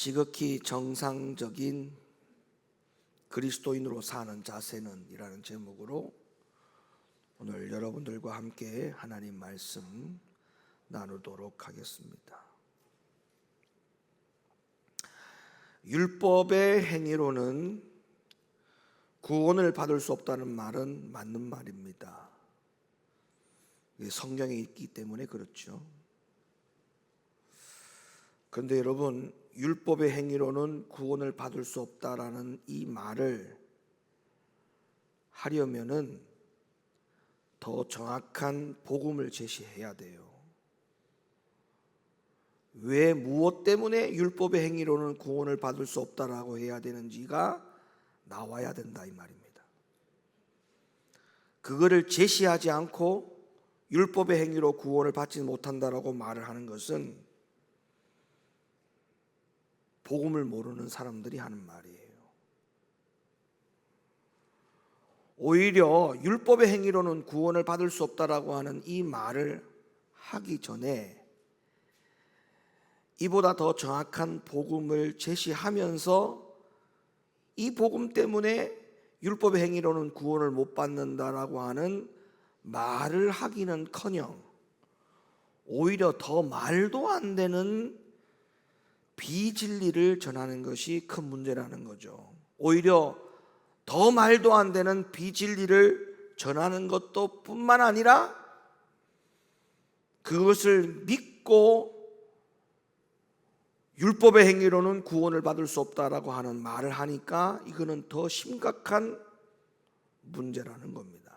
지극히 정상적인 그리스도인으로 사는 자세는 이라는 제목으로 오늘 여러분들과 함께 하나님 말씀 나누도록 하겠습니다. 율법의 행위로는 구원을 받을 수 없다는 말은 맞는 말입니다. 성경에 있기 때문에 그렇죠. 그런데 여러분, 율법의 행위로는 구원을 받을 수 없다라는 이 말을 하려면은 더 정확한 복음을 제시해야 돼요. 왜 무엇 때문에 율법의 행위로는 구원을 받을 수 없다라고 해야 되는지가 나와야 된다 이 말입니다. 그거를 제시하지 않고 율법의 행위로 구원을 받지 못한다라고 말을 하는 것은 복음을 모르는 사람들이 하는 말이에요. 오히려 율법의 행위로는 구원을 받을 수 없다라고 하는 이 말을 하기 전에 이보다 더 정확한 복음을 제시하면서 이 복음 때문에 율법의 행위로는 구원을 못 받는다라고 하는 말을 하기는커녕 오히려 더 말도 안 되는 비진리를 전하는 것이 큰 문제라는 거죠. 오히려 더 말도 안 되는 비진리를 전하는 것도 뿐만 아니라 그것을 믿고 율법의 행위로는 구원을 받을 수 없다라고 하는 말을 하니까 이거는 더 심각한 문제라는 겁니다.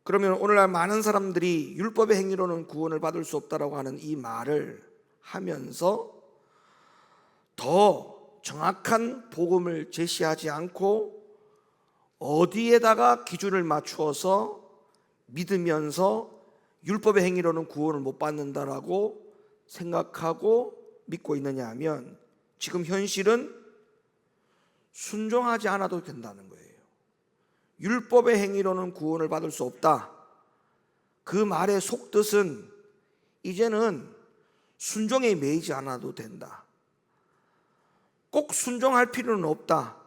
그러면 오늘날 많은 사람들이 율법의 행위로는 구원을 받을 수 없다라고 하는 이 말을 하면서 더 정확한 복음을 제시하지 않고 어디에다가 기준을 맞추어서 믿으면서 율법의 행위로는 구원을 못 받는다라고 생각하고 믿고 있느냐 하면 지금 현실은 순종하지 않아도 된다는 거예요. 율법의 행위로는 구원을 받을 수 없다. 그 말의 속뜻은 이제는 순종에 매이지 않아도 된다. 꼭 순종할 필요는 없다.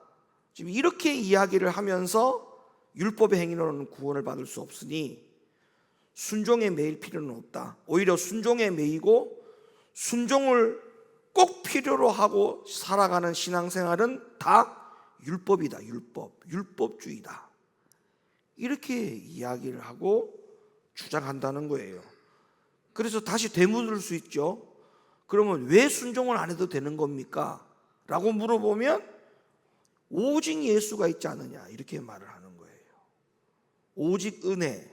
지금 이렇게 이야기를 하면서 율법의 행위로는 구원을 받을 수 없으니 순종에 매일 필요는 없다. 오히려 순종에 매이고 순종을 꼭 필요로 하고 살아가는 신앙생활은 다 율법이다. 율법주의다. 이렇게 이야기를 하고 주장한다는 거예요. 그래서 다시 되물을 수 있죠. 그러면 왜 순종을 안 해도 되는 겁니까? 라고 물어보면 오직 예수가 있지 않느냐 이렇게 말을 하는 거예요. 오직 은혜,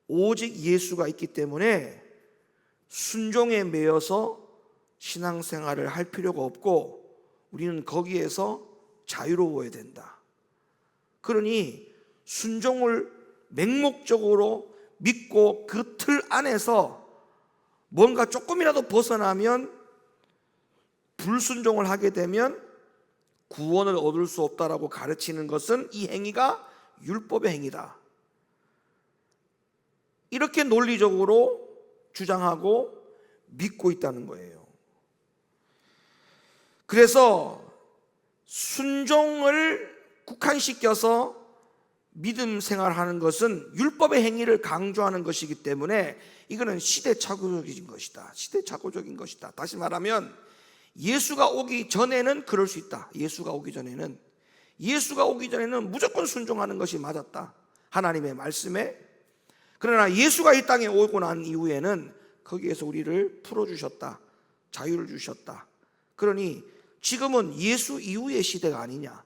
오직 예수가 있기 때문에 순종에 매여서 신앙생활을 할 필요가 없고 우리는 거기에서 자유로워야 된다. 그러니 순종을 맹목적으로 믿고 그 틀 안에서 뭔가 조금이라도 벗어나면 불순종을 하게 되면 구원을 얻을 수 없다라고 가르치는 것은 이 행위가 율법의 행위다. 이렇게 논리적으로 주장하고 믿고 있다는 거예요. 그래서 순종을 국한시켜서 믿음 생활하는 것은 율법의 행위를 강조하는 것이기 때문에 이거는 시대착오적인 것이다. 시대착오적인 것이다. 다시 말하면 예수가 오기 전에는 그럴 수 있다. 예수가 오기 전에는 무조건 순종하는 것이 맞았다. 하나님의 말씀에. 그러나 예수가 이 땅에 오고 난 이후에는 거기에서 우리를 풀어주셨다. 자유를 주셨다. 그러니 지금은 예수 이후의 시대가 아니냐.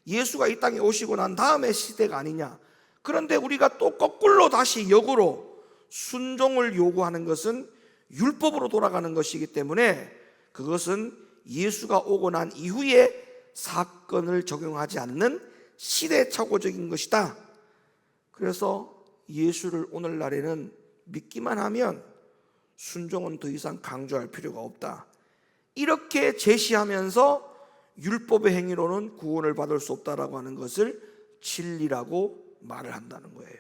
예수가 이 땅에 오시고 난 다음의 시대가 아니냐. 그런데 우리가 또 거꾸로 다시 역으로 순종을 요구하는 것은 율법으로 돌아가는 것이기 때문에 그것은 예수가 오고 난 이후에 사건을 적용하지 않는 시대착오적인 것이다. 그래서 예수를 오늘날에는 믿기만 하면 순종은 더 이상 강조할 필요가 없다. 이렇게 제시하면서 율법의 행위로는 구원을 받을 수 없다라고 하는 것을 진리라고 말을 한다는 거예요.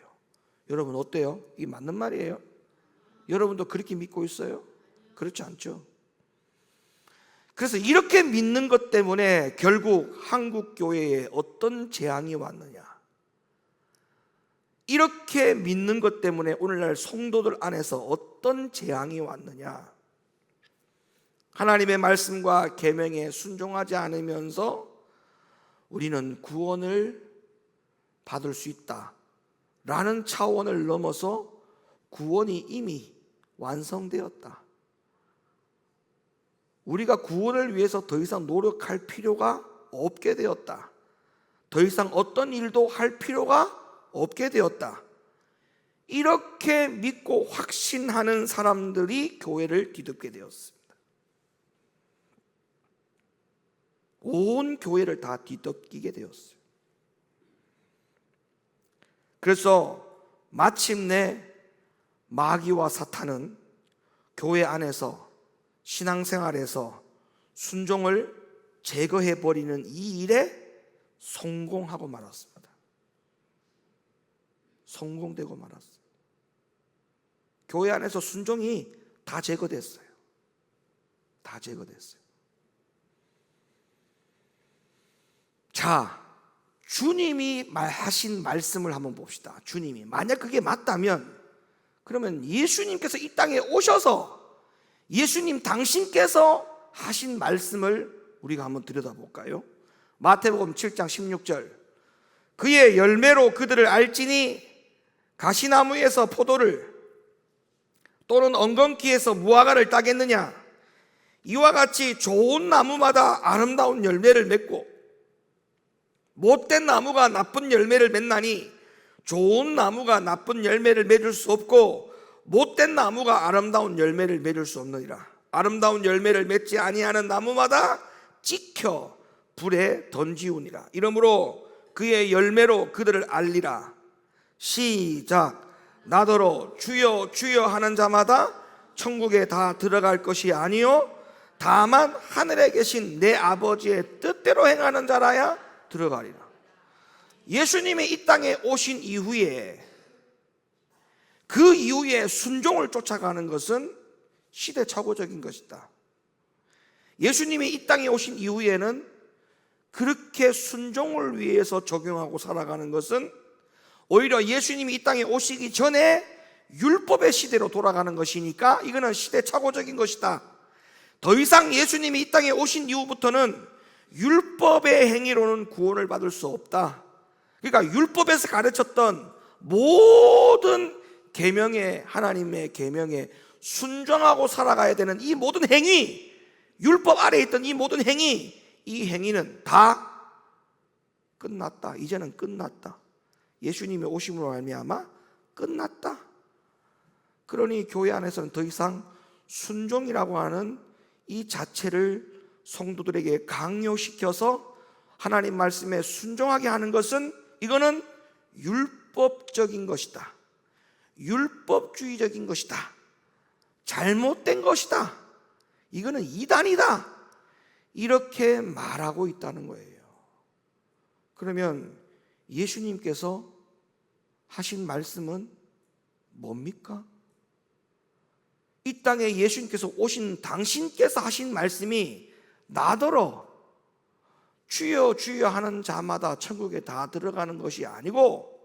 여러분 어때요? 이게 맞는 말이에요? 여러분도 그렇게 믿고 있어요? 그렇지 않죠? 그래서 이렇게 믿는 것 때문에 결국 한국 교회에 어떤 재앙이 왔느냐, 이렇게 믿는 것 때문에 오늘날 성도들 안에서 어떤 재앙이 왔느냐, 하나님의 말씀과 계명에 순종하지 않으면서 우리는 구원을 받을 수 있다라는 차원을 넘어서 구원이 이미 완성되었다, 우리가 구원을 위해서 더 이상 노력할 필요가 없게 되었다, 더 이상 어떤 일도 할 필요가 없게 되었다, 이렇게 믿고 확신하는 사람들이 교회를 뒤덮게 되었습니다. 온 교회를 다 뒤덮이게 되었어요. 그래서 마침내 마귀와 사탄은 교회 안에서 신앙생활에서 순종을 제거해버리는 이 일에 성공하고 말았습니다. 성공되고 말았어요. 교회 안에서 순종이 다 제거됐어요. 다 제거됐어요. 자, 주님이 하신 말씀을 한번 봅시다. 주님이 만약 그게 맞다면, 그러면 예수님께서 이 땅에 오셔서 예수님 당신께서 하신 말씀을 우리가 한번 들여다볼까요? 마태복음 7장 16절, 그의 열매로 그들을 알지니 가시나무에서 포도를 또는 엉겅퀴에서 무화과를 따겠느냐, 이와 같이 좋은 나무마다 아름다운 열매를 맺고 못된 나무가 나쁜 열매를 맺나니 좋은 나무가 나쁜 열매를 맺을 수 없고 못된 나무가 아름다운 열매를 맺을 수 없느니라. 아름다운 열매를 맺지 아니하는 나무마다 찍혀 불에 던지우니라. 이러므로 그의 열매로 그들을 알리라. 시작. 나더러 주여 주여 하는 자마다 천국에 다 들어갈 것이 아니요 다만 하늘에 계신 내 아버지의 뜻대로 행하는 자라야 들어가리라. 예수님이 이 땅에 오신 이후에, 그 이후에 순종을 쫓아가는 것은 시대착오적인 것이다. 예수님이 이 땅에 오신 이후에는 그렇게 순종을 위해서 적용하고 살아가는 것은 오히려 예수님이 이 땅에 오시기 전에 율법의 시대로 돌아가는 것이니까 이거는 시대착오적인 것이다. 더 이상 예수님이 이 땅에 오신 이후부터는 율법의 행위로는 구원을 받을 수 없다. 그러니까 율법에서 가르쳤던 모든 계명에, 하나님의 계명에 순종하고 살아가야 되는 이 모든 행위, 율법 아래에 있던 이 모든 행위, 이 행위는 다 끝났다. 이제는 끝났다. 예수님의 오심으로 말미암아 끝났다. 그러니 교회 안에서는 더 이상 순종이라고 하는 이 자체를 성도들에게 강요시켜서 하나님 말씀에 순종하게 하는 것은, 이거는 율법적인 것이다, 율법주의적인 것이다, 잘못된 것이다, 이거는 이단이다, 이렇게 말하고 있다는 거예요. 그러면 예수님께서 하신 말씀은 뭡니까? 이 땅에 예수님께서 오신 당신께서 하신 말씀이 나더러 주여 주여 하는 자마다 천국에 다 들어가는 것이 아니고,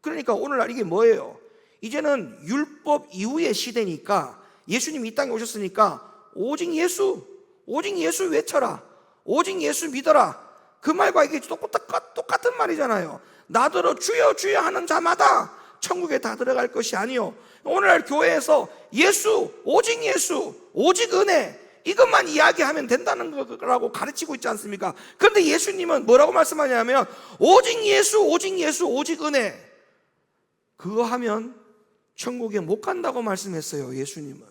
그러니까 오늘날 이게 뭐예요? 이제는 율법 이후의 시대니까, 예수님이 이 땅에 오셨으니까 오직 예수, 오직 예수 외쳐라, 오직 예수 믿어라, 그 말과 이게 똑같은 말이잖아요. 나더러 주여 주여 하는 자마다 천국에 다 들어갈 것이 아니요, 오늘날 교회에서 예수, 오직 은혜, 이것만 이야기하면 된다는 거라고 가르치고 있지 않습니까? 그런데 예수님은 뭐라고 말씀하냐면 오직 예수, 오직 은혜, 그거 하면 천국에 못 간다고 말씀했어요. 예수님은.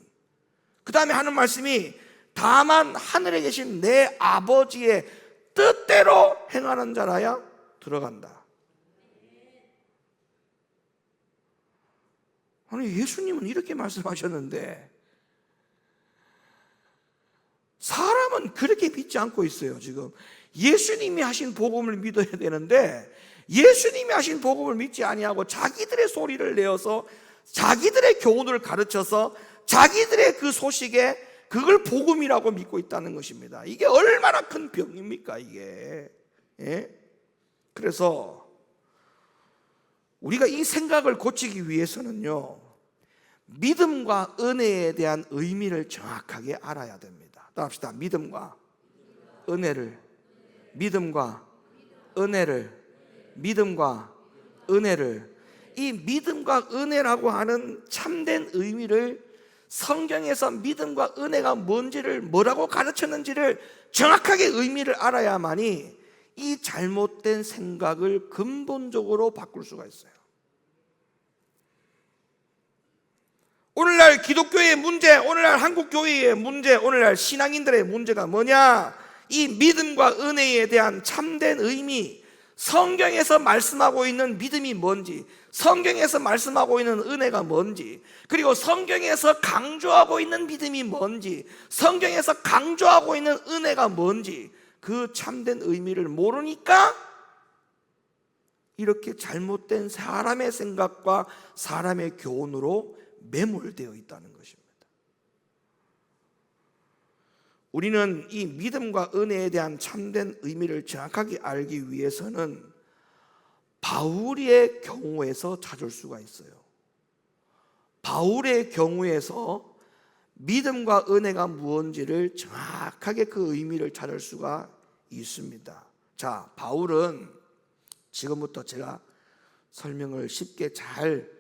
그 다음에 하는 말씀이 다만 하늘에 계신 내 아버지의 뜻대로 행하는 자라야 들어간다. 아니, 예수님은 이렇게 말씀하셨는데 사람은 그렇게 믿지 않고 있어요. 지금 예수님이 하신 복음을 믿어야 되는데 예수님이 하신 복음을 믿지 아니하고 자기들의 소리를 내어서 자기들의 교훈을 가르쳐서 자기들의 그 소식에 그걸 복음이라고 믿고 있다는 것입니다. 이게 얼마나 큰 병입니까 이게. 예? 그래서 우리가 이 생각을 고치기 위해서는요, 믿음과 은혜에 대한 의미를 정확하게 알아야 됩니다. 따라합시다. 믿음과 은혜를, 믿음과 은혜를, 믿음과 은혜를. 이 믿음과 은혜라고 하는 참된 의미를 성경에서 믿음과 은혜가 뭔지를, 뭐라고 가르쳤는지를 정확하게 의미를 알아야만이 이 잘못된 생각을 근본적으로 바꿀 수가 있어요. 오늘날 기독교의 문제, 오늘날 한국교회의 문제, 오늘날 신앙인들의 문제가 뭐냐? 이 믿음과 은혜에 대한 참된 의미, 성경에서 말씀하고 있는 믿음이 뭔지, 성경에서 말씀하고 있는 은혜가 뭔지, 그리고 성경에서 강조하고 있는 믿음이 뭔지, 성경에서 강조하고 있는 은혜가 뭔지, 그 참된 의미를 모르니까 이렇게 잘못된 사람의 생각과 사람의 교훈으로 매몰되어 있다는 것입니다. 우리는 이 믿음과 은혜에 대한 참된 의미를 정확하게 알기 위해서는 바울의 경우에서 찾을 수가 있어요. 바울의 경우에서 믿음과 은혜가 무엇인지를 정확하게 그 의미를 찾을 수가 있습니다. 자, 바울은 지금부터 제가 설명을 쉽게 잘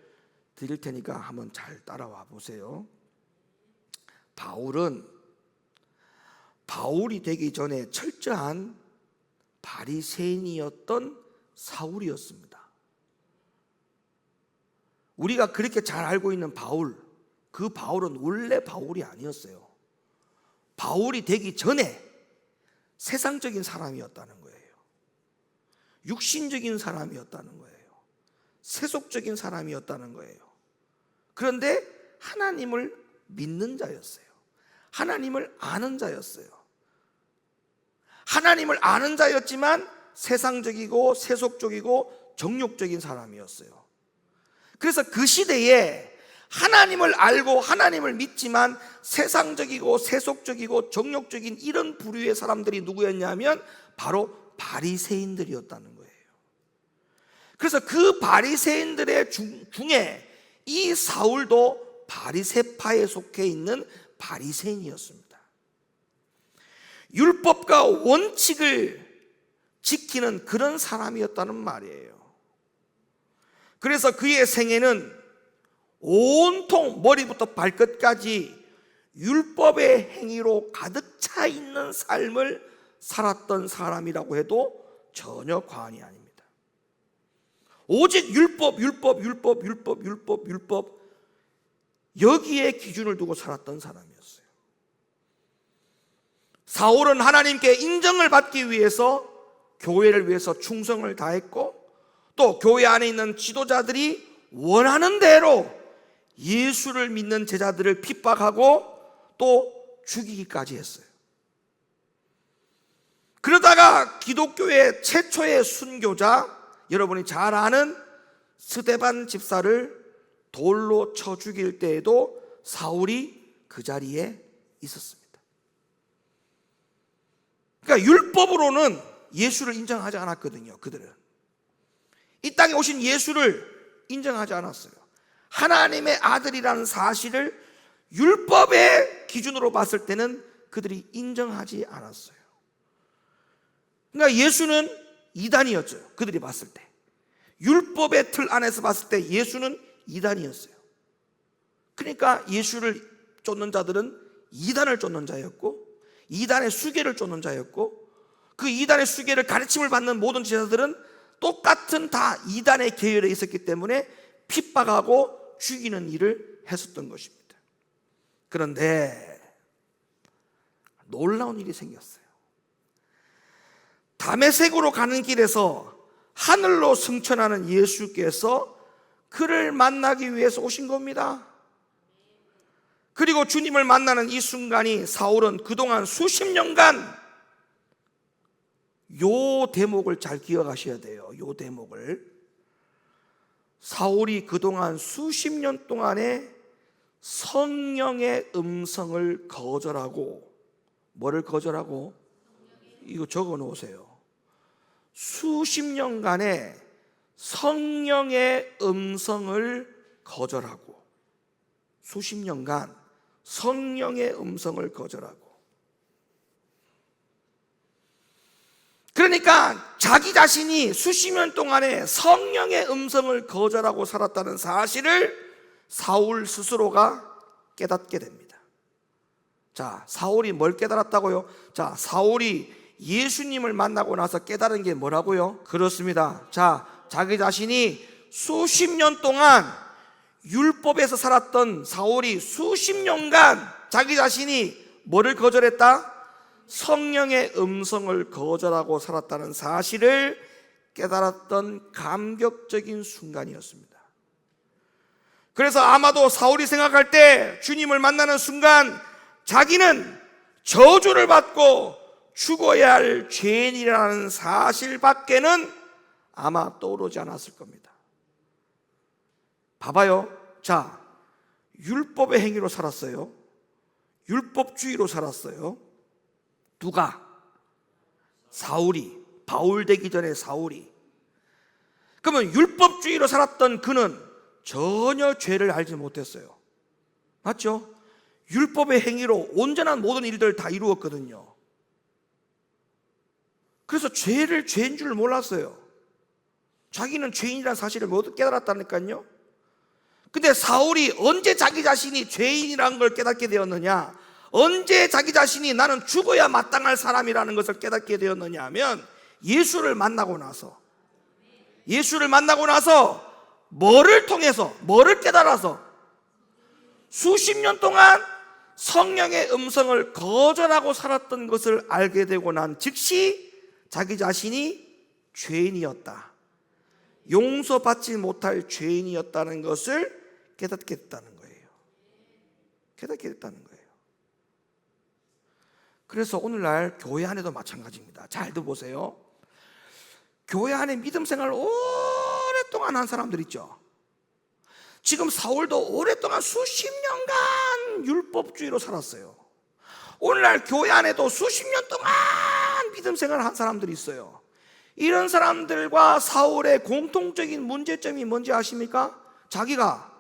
드릴 테니까 한번 잘 따라와 보세요. 바울이 되기 전에 철저한 바리새인이었던 사울이었습니다. 우리가 그렇게 잘 알고 있는 바울, 그 바울은 원래 바울이 아니었어요. 바울이 되기 전에 세상적인 사람이었다는 거예요. 육신적인 사람이었다는 거예요. 세속적인 사람이었다는 거예요. 그런데 하나님을 믿는 자였어요. 하나님을 아는 자였어요. 하나님을 아는 자였지만 세상적이고 세속적이고 정욕적인 사람이었어요. 그래서 그 시대에 하나님을 알고 하나님을 믿지만 세상적이고 세속적이고 정욕적인 이런 부류의 사람들이 누구였냐면 바로 바리새인들이었다는 거예요. 그래서 그 바리새인들의 중에 이 사울도 바리새파에 속해 있는 바리새인이었습니다. 율법과 원칙을 지키는 그런 사람이었다는 말이에요. 그래서 그의 생애는 온통 머리부터 발끝까지 율법의 행위로 가득 차 있는 삶을 살았던 사람이라고 해도 전혀 과언이 아닙니다. 오직 율법 여기에 기준을 두고 살았던 사람이었어요. 사울은 하나님께 인정을 받기 위해서 교회를 위해서 충성을 다했고, 또 교회 안에 있는 지도자들이 원하는 대로 예수를 믿는 제자들을 핍박하고 또 죽이기까지 했어요. 그러다가 기독교의 최초의 순교자, 여러분이 잘 아는 스데반 집사를 돌로 쳐 죽일 때에도 사울이 그 자리에 있었습니다. 그러니까 율법으로는 예수를 인정하지 않았거든요. 그들은 이 땅에 오신 예수를 인정하지 않았어요. 하나님의 아들이라는 사실을 율법의 기준으로 봤을 때는 그들이 인정하지 않았어요. 그러니까 예수는 이단이었죠. 그들이 봤을 때 율법의 틀 안에서 봤을 때 예수는 이단이었어요. 그러니까 예수를 쫓는 자들은 이단을 쫓는 자였고, 이단의 수계를 쫓는 자였고, 그 이단의 수계를 가르침을 받는 모든 제자들은 똑같은 다 이단의 계열에 있었기 때문에 핍박하고 죽이는 일을 했었던 것입니다. 그런데 놀라운 일이 생겼어요. 다메섹으로 가는 길에서 하늘로 승천하는 예수께서 그를 만나기 위해서 오신 겁니다. 그리고 주님을 만나는 이 순간이, 사울은 그동안 수십 년간 요 대목을 잘 기억하셔야 돼요. 요 대목을. 사울이 그동안 수십 년 동안에 성령의 음성을 거절하고, 뭐를 거절하고? 이거 적어 놓으세요. 수십 년간의 성령의 음성을 거절하고, 수십 년간 성령의 음성을 거절하고, 그러니까 자기 자신이 수십 년 동안에 성령의 음성을 거절하고 살았다는 사실을 사울 스스로가 깨닫게 됩니다. 자, 사울이 뭘 깨달았다고요? 자, 사울이 예수님을 만나고 나서 깨달은 게 뭐라고요? 그렇습니다. 자, 자기 자신이 수십 년 동안 율법에서 살았던 사울이 수십 년간 자기 자신이 뭐를 거절했다? 성령의 음성을 거절하고 살았다는 사실을 깨달았던 감격적인 순간이었습니다. 그래서 아마도 사울이 생각할 때 주님을 만나는 순간 자기는 저주를 받고 죽어야 할 죄인이라는 사실밖에는 아마 떠오르지 않았을 겁니다. 봐봐요. 자, 율법의 행위로 살았어요. 율법주의로 살았어요. 누가? 사울이. 바울 되기 전에 사울이. 그러면 율법주의로 살았던 그는 전혀 죄를 알지 못했어요. 맞죠? 율법의 행위로 온전한 모든 일들을 다 이루었거든요. 그래서 죄를 죄인 줄 몰랐어요. 자기는 죄인이라는 사실을 모두 깨달았다니까요. 근데 사울이 언제 자기 자신이 죄인이라는 걸 깨닫게 되었느냐, 언제 자기 자신이 나는 죽어야 마땅할 사람이라는 것을 깨닫게 되었느냐 하면 예수를 만나고 나서, 예수를 만나고 나서 뭐를 통해서, 뭐를 깨달아서 수십 년 동안 성령의 음성을 거절하고 살았던 것을 알게 되고 난 즉시 자기 자신이 죄인이었다, 용서받지 못할 죄인이었다는 것을 깨닫게 됐다는 거예요. 깨닫게 됐다는 거예요. 그래서 오늘날 교회 안에도 마찬가지입니다. 잘 들어보세요. 교회 안에 믿음 생활을 오랫동안 한 사람들 있죠. 지금 사울도 오랫동안 수십 년간 율법주의로 살았어요. 오늘날 교회 안에도 수십 년 동안 믿음 생활을 한 사람들이 있어요. 이런 사람들과 사울의 공통적인 문제점이 뭔지 아십니까? 자기가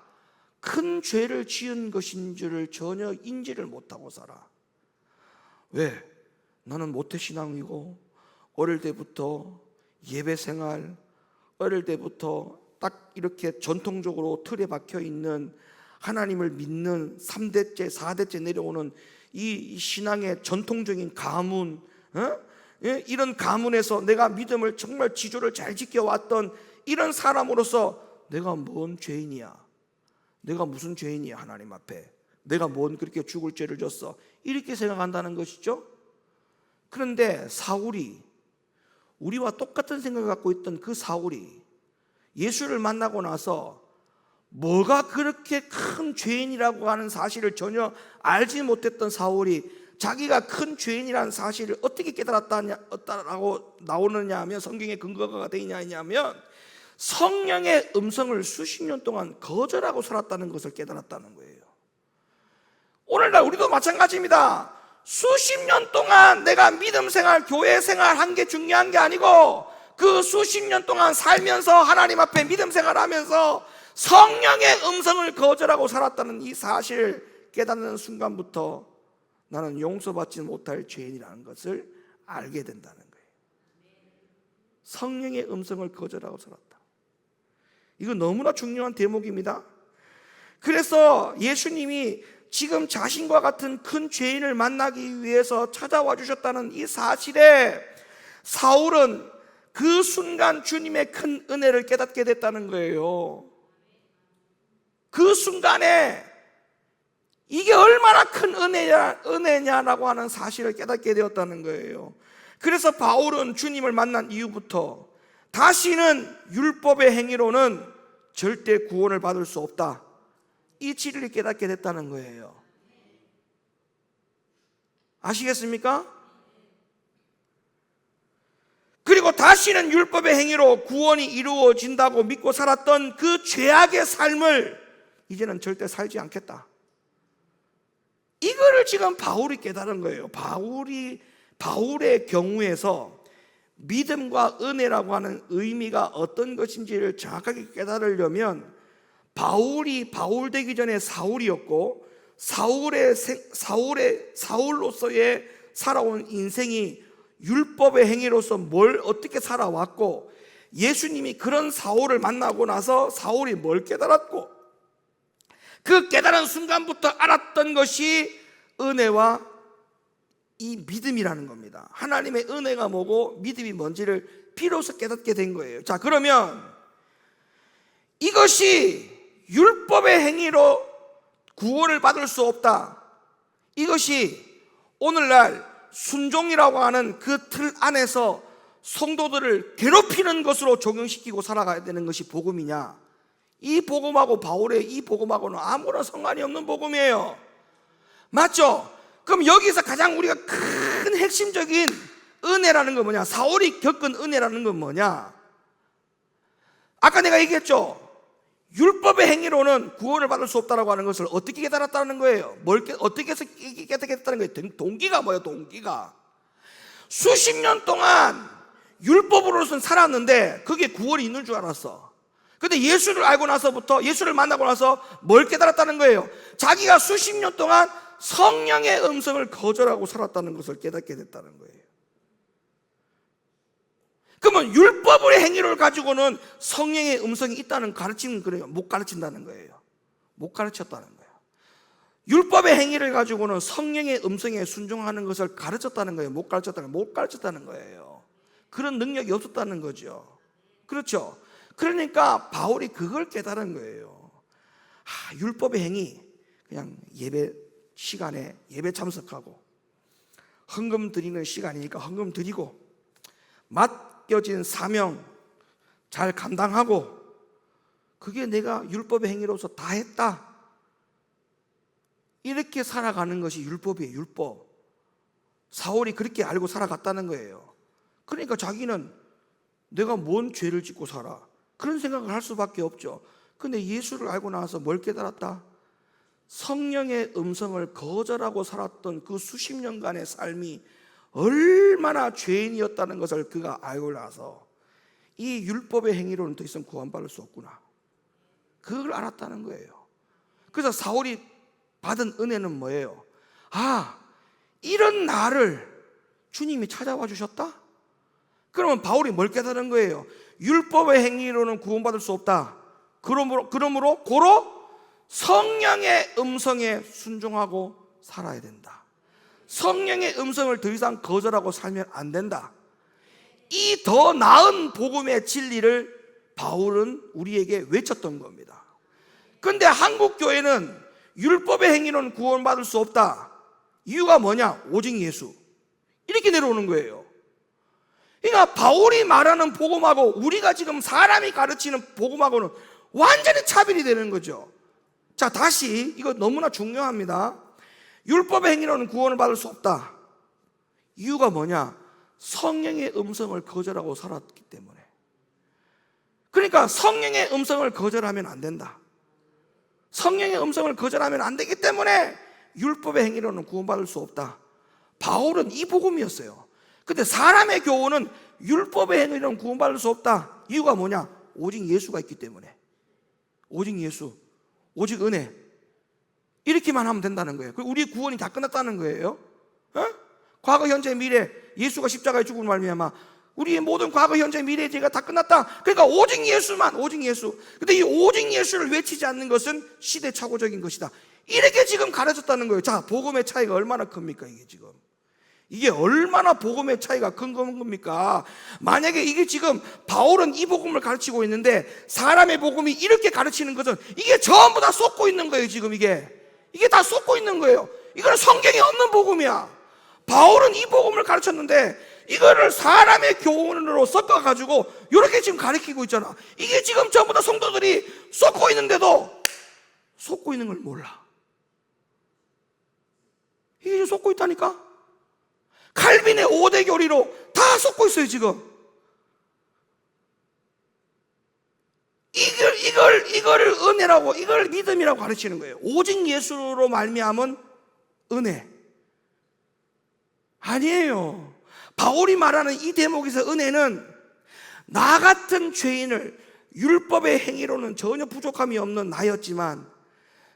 큰 죄를 지은 것인 줄을 전혀 인지를 못하고 살아. 왜? 나는 모태신앙이고 어릴 때부터 예배생활, 어릴 때부터 딱 이렇게 전통적으로 틀에 박혀있는 하나님을 믿는 3대째, 4대째 내려오는 이 신앙의 전통적인 가문, 이런 가문에서 내가 믿음을 정말 지조를 잘 지켜왔던 이런 사람으로서 내가 뭔 죄인이야? 내가 무슨 죄인이야 하나님 앞에? 내가 뭔 그렇게 죽을 죄를 졌어? 이렇게 생각한다는 것이죠. 그런데 사울이, 우리와 똑같은 생각을 갖고 있던 그 사울이 예수를 만나고 나서 뭐가 그렇게 큰 죄인이라고 하는 사실을 전혀 알지 못했던 사울이 자기가 큰 죄인이라는 사실을 어떻게 깨달았다고 나오느냐 하면, 성경에 근거가 되어 있냐 하면 성령의 음성을 수십 년 동안 거절하고 살았다는 것을 깨달았다는 거예요. 오늘날 우리도 마찬가지입니다. 수십 년 동안 내가 믿음 생활, 교회 생활 한 게 중요한 게 아니고 그 수십 년 동안 살면서 하나님 앞에 믿음 생활하면서 성령의 음성을 거절하고 살았다는 이 사실을 깨닫는 순간부터 나는 용서받지 못할 죄인이라는 것을 알게 된다는 거예요. 성령의 음성을 거절하고 살았다. 이거 너무나 중요한 대목입니다. 그래서 예수님이 지금 자신과 같은 큰 죄인을 만나기 위해서 찾아와 주셨다는 이 사실에 사울은 그 순간 주님의 큰 은혜를 깨닫게 됐다는 거예요. 그 순간에 이게 얼마나 큰 은혜냐라고 하는 사실을 깨닫게 되었다는 거예요. 그래서 바울은 주님을 만난 이후부터 다시는 율법의 행위로는 절대 구원을 받을 수 없다, 이 진리를 깨닫게 됐다는 거예요. 아시겠습니까? 그리고 다시는 율법의 행위로 구원이 이루어진다고 믿고 살았던 그 죄악의 삶을 이제는 절대 살지 않겠다, 이거를 지금 바울이 깨달은 거예요. 바울의 경우에서 믿음과 은혜라고 하는 의미가 어떤 것인지를 정확하게 깨달으려면, 바울 되기 전에 사울이었고, 사울로서의 살아온 인생이 율법의 행위로서 뭘 어떻게 살아왔고, 예수님이 그런 사울을 만나고 나서 사울이 뭘 깨달았고, 그 깨달은 순간부터 알았던 것이 은혜와 이 믿음이라는 겁니다. 하나님의 은혜가 뭐고 믿음이 뭔지를 비로소 깨닫게 된 거예요. 자, 그러면 이것이 율법의 행위로 구원을 받을 수 없다, 이것이 오늘날 순종이라고 하는 그 틀 안에서 성도들을 괴롭히는 것으로 적용시키고 살아가야 되는 것이 복음이냐? 이 복음하고 바울의 이 복음하고는 아무런 상관이 없는 복음이에요. 맞죠? 그럼 여기서 가장 우리가 큰 핵심적인 은혜라는 건 뭐냐? 사울이 겪은 은혜라는 건 뭐냐? 아까 내가 얘기했죠. 율법의 행위로는 구원을 받을 수 없다라고 하는 것을 어떻게 깨달았다는 거예요? 어떻게 해서 깨닫겠다는 거예요? 동기가 뭐예요? 동기가 수십 년 동안 율법으로서는 살았는데 그게 구원이 있는 줄 알았어. 근데 예수를 알고 나서부터, 예수를 만나고 나서 뭘 깨달았다는 거예요? 자기가 수십 년 동안 성령의 음성을 거절하고 살았다는 것을 깨닫게 됐다는 거예요. 그러면 율법의 행위를 가지고는 성령의 음성이 있다는 가르침은 그래요? 못 가르친다는 거예요. 못 가르쳤다는 거예요. 율법의 행위를 가지고는 성령의 음성에 순종하는 것을 가르쳤다는 거예요? 못 가르쳤다는 거예요? 못 가르쳤다는 거예요. 그런 능력이 없었다는 거죠. 그렇죠? 그러니까 바울이 그걸 깨달은 거예요. 율법의 행위, 그냥 예배 시간에 예배 참석하고 헌금 드리는 시간이니까 헌금 드리고 맡겨진 사명 잘 감당하고, 그게 내가 율법의 행위로서 다 했다, 이렇게 살아가는 것이 율법이에요. 율법. 사울이 그렇게 알고 살아갔다는 거예요. 그러니까 자기는 내가 뭔 죄를 짓고 살아, 그런 생각을 할 수밖에 없죠. 근데 예수를 알고 나서 뭘 깨달았다? 성령의 음성을 거절하고 살았던 그 수십 년간의 삶이 얼마나 죄인이었다는 것을 그가 알고 나서 이 율법의 행위로는 더 이상 구원받을 수 없구나, 그걸 알았다는 거예요. 그래서 사울이 받은 은혜는 뭐예요? 이런 나를 주님이 찾아와 주셨다? 그러면 바울이 뭘 깨달은 거예요? 율법의 행위로는 구원받을 수 없다. 그러므로 고로 성령의 음성에 순종하고 살아야 된다. 성령의 음성을 더 이상 거절하고 살면 안 된다. 이 더 나은 복음의 진리를 바울은 우리에게 외쳤던 겁니다. 그런데 한국 교회는 율법의 행위로는 구원받을 수 없다, 이유가 뭐냐? 오직 예수, 이렇게 내려오는 거예요. 그러니까 바울이 말하는 복음하고 우리가 지금 사람이 가르치는 복음하고는 완전히 차별이 되는 거죠. 자, 다시 이거 너무나 중요합니다. 율법의 행위로는 구원을 받을 수 없다, 이유가 뭐냐? 성령의 음성을 거절하고 살았기 때문에. 그러니까 성령의 음성을 거절하면 안 된다. 성령의 음성을 거절하면 안 되기 때문에 율법의 행위로는 구원받을 수 없다. 바울은 이 복음이었어요. 근데 사람의 교훈은 율법의 행위로는 구원받을 수 없다, 이유가 뭐냐? 오직 예수가 있기 때문에. 오직 예수, 오직 은혜, 이렇게만 하면 된다는 거예요. 우리 구원이 다 끝났다는 거예요. 과거, 현재, 미래, 예수가 십자가에 죽음을 말미암아 우리의 모든 과거, 현재, 미래의 죄가 다 끝났다. 그러니까 오직 예수만, 오직 예수. 근데 이 오직 예수를 외치지 않는 것은 시대착오적인 것이다, 이렇게 지금 가르쳤다는 거예요. 자, 복음의 차이가 얼마나 큽니까? 이게 얼마나 복음의 차이가 큰 겁니까? 만약에 이게 지금 바울은 이 복음을 가르치고 있는데 사람의 복음이 이렇게 가르치는 것은 이게 전부 다 쏟고 있는 거예요. 지금 이게 다 쏟고 있는 거예요. 이거는 성경에 없는 복음이야. 바울은 이 복음을 가르쳤는데 이거를 사람의 교훈으로 섞어가지고 이렇게 지금 가르치고 있잖아. 이게 지금 전부 다 성도들이 쏟고 있는데도 쏟고 있는 걸 몰라. 이게 지금 쏟고 있다니까. 칼빈의 5대 교리로 다 쏟고 있어요 지금. 이걸 은혜라고, 이걸 믿음이라고 가르치는 거예요. 오직 예수로 말미암은 은혜. 아니에요. 바울이 말하는 이 대목에서 은혜는 나 같은 죄인을 율법의 행위로는 전혀 부족함이 없는 나였지만,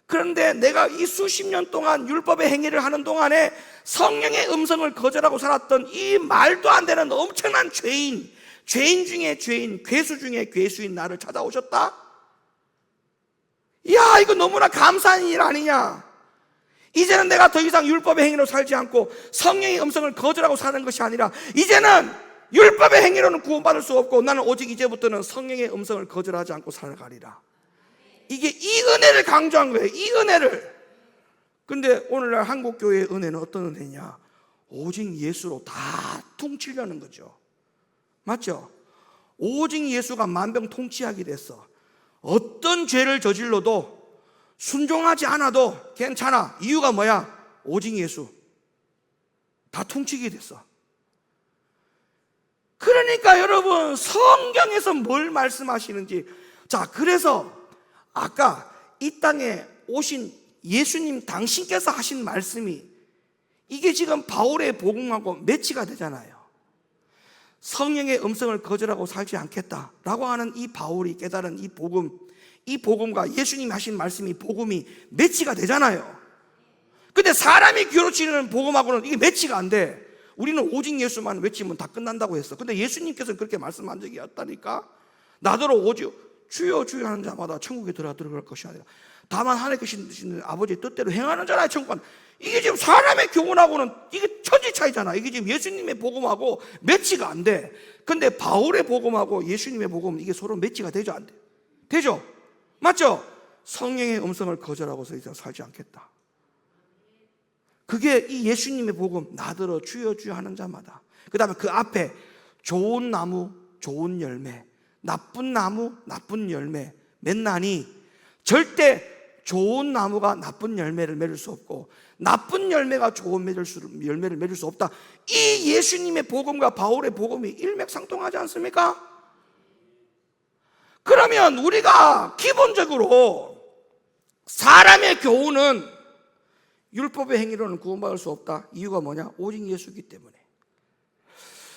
그런데 내가 이 수십 년 동안 율법의 행위를 하는 동안에 성령의 음성을 거절하고 살았던 이 말도 안 되는 엄청난 죄인 중에 죄인, 괴수 중에 괴수인 나를 찾아오셨다? 이야, 이거 너무나 감사한 일 아니냐? 이제는 내가 더 이상 율법의 행위로 살지 않고 성령의 음성을 거절하고 사는 것이 아니라, 이제는 율법의 행위로는 구원받을 수 없고 나는 오직 이제부터는 성령의 음성을 거절하지 않고 살아가리라. 이게 이 은혜를 강조한 거예요. 이 은혜를. 근데 오늘날 한국교회의 은혜는 어떤 은혜냐? 오직 예수로 다 통치려는 거죠. 맞죠? 오직 예수가 만병통치하게 됐어. 어떤 죄를 저질러도 순종하지 않아도 괜찮아. 이유가 뭐야? 오직 예수. 다 통치게 됐어. 그러니까 여러분, 성경에서 뭘 말씀하시는지. 자, 그래서 아까 이 땅에 오신 예수님 당신께서 하신 말씀이, 이게 지금 바울의 복음하고 매치가 되잖아요. 성령의 음성을 거절하고 살지 않겠다라고 하는 이 바울이 깨달은 이 복음, 이 복음과 예수님이 하신 말씀이, 복음이 매치가 되잖아요. 근데 사람이 귀로치는 복음하고는 이게 매치가 안 돼. 우리는 오직 예수만 외치면 다 끝난다고 했어. 근데 예수님께서는 그렇게 말씀한 적이 없다니까. 나더러 오직 주여 주여 하는 자마다 천국에 들어갈 것이 아니라 다만 하나님께 계신 아버지의 뜻대로 행하는 자라 천국은. 이게 지금 사람의 교훈하고는 이게 천지 차이잖아. 이게 지금 예수님의 복음하고 매치가 안 돼. 근데 바울의 복음하고 예수님의 복음은 이게 서로 매치가 되죠, 안 돼? 되죠? 맞죠? 성령의 음성을 거절하고서 이제 살지 않겠다. 그게 이 예수님의 복음, 나더러 주여 주여 하는 자마다. 그 다음에 그 앞에 좋은 나무 좋은 열매, 나쁜 나무 나쁜 열매 맺나니, 절대 좋은 나무가 나쁜 열매를 맺을 수 없고 나쁜 열매가 좋은 열매를 맺을 수 없다. 이 예수님의 복음과 바울의 복음이 일맥상통하지 않습니까? 그러면 우리가 기본적으로 사람의 교훈은 율법의 행위로는 구원받을 수 없다. 이유가 뭐냐? 오직 예수이기 때문에.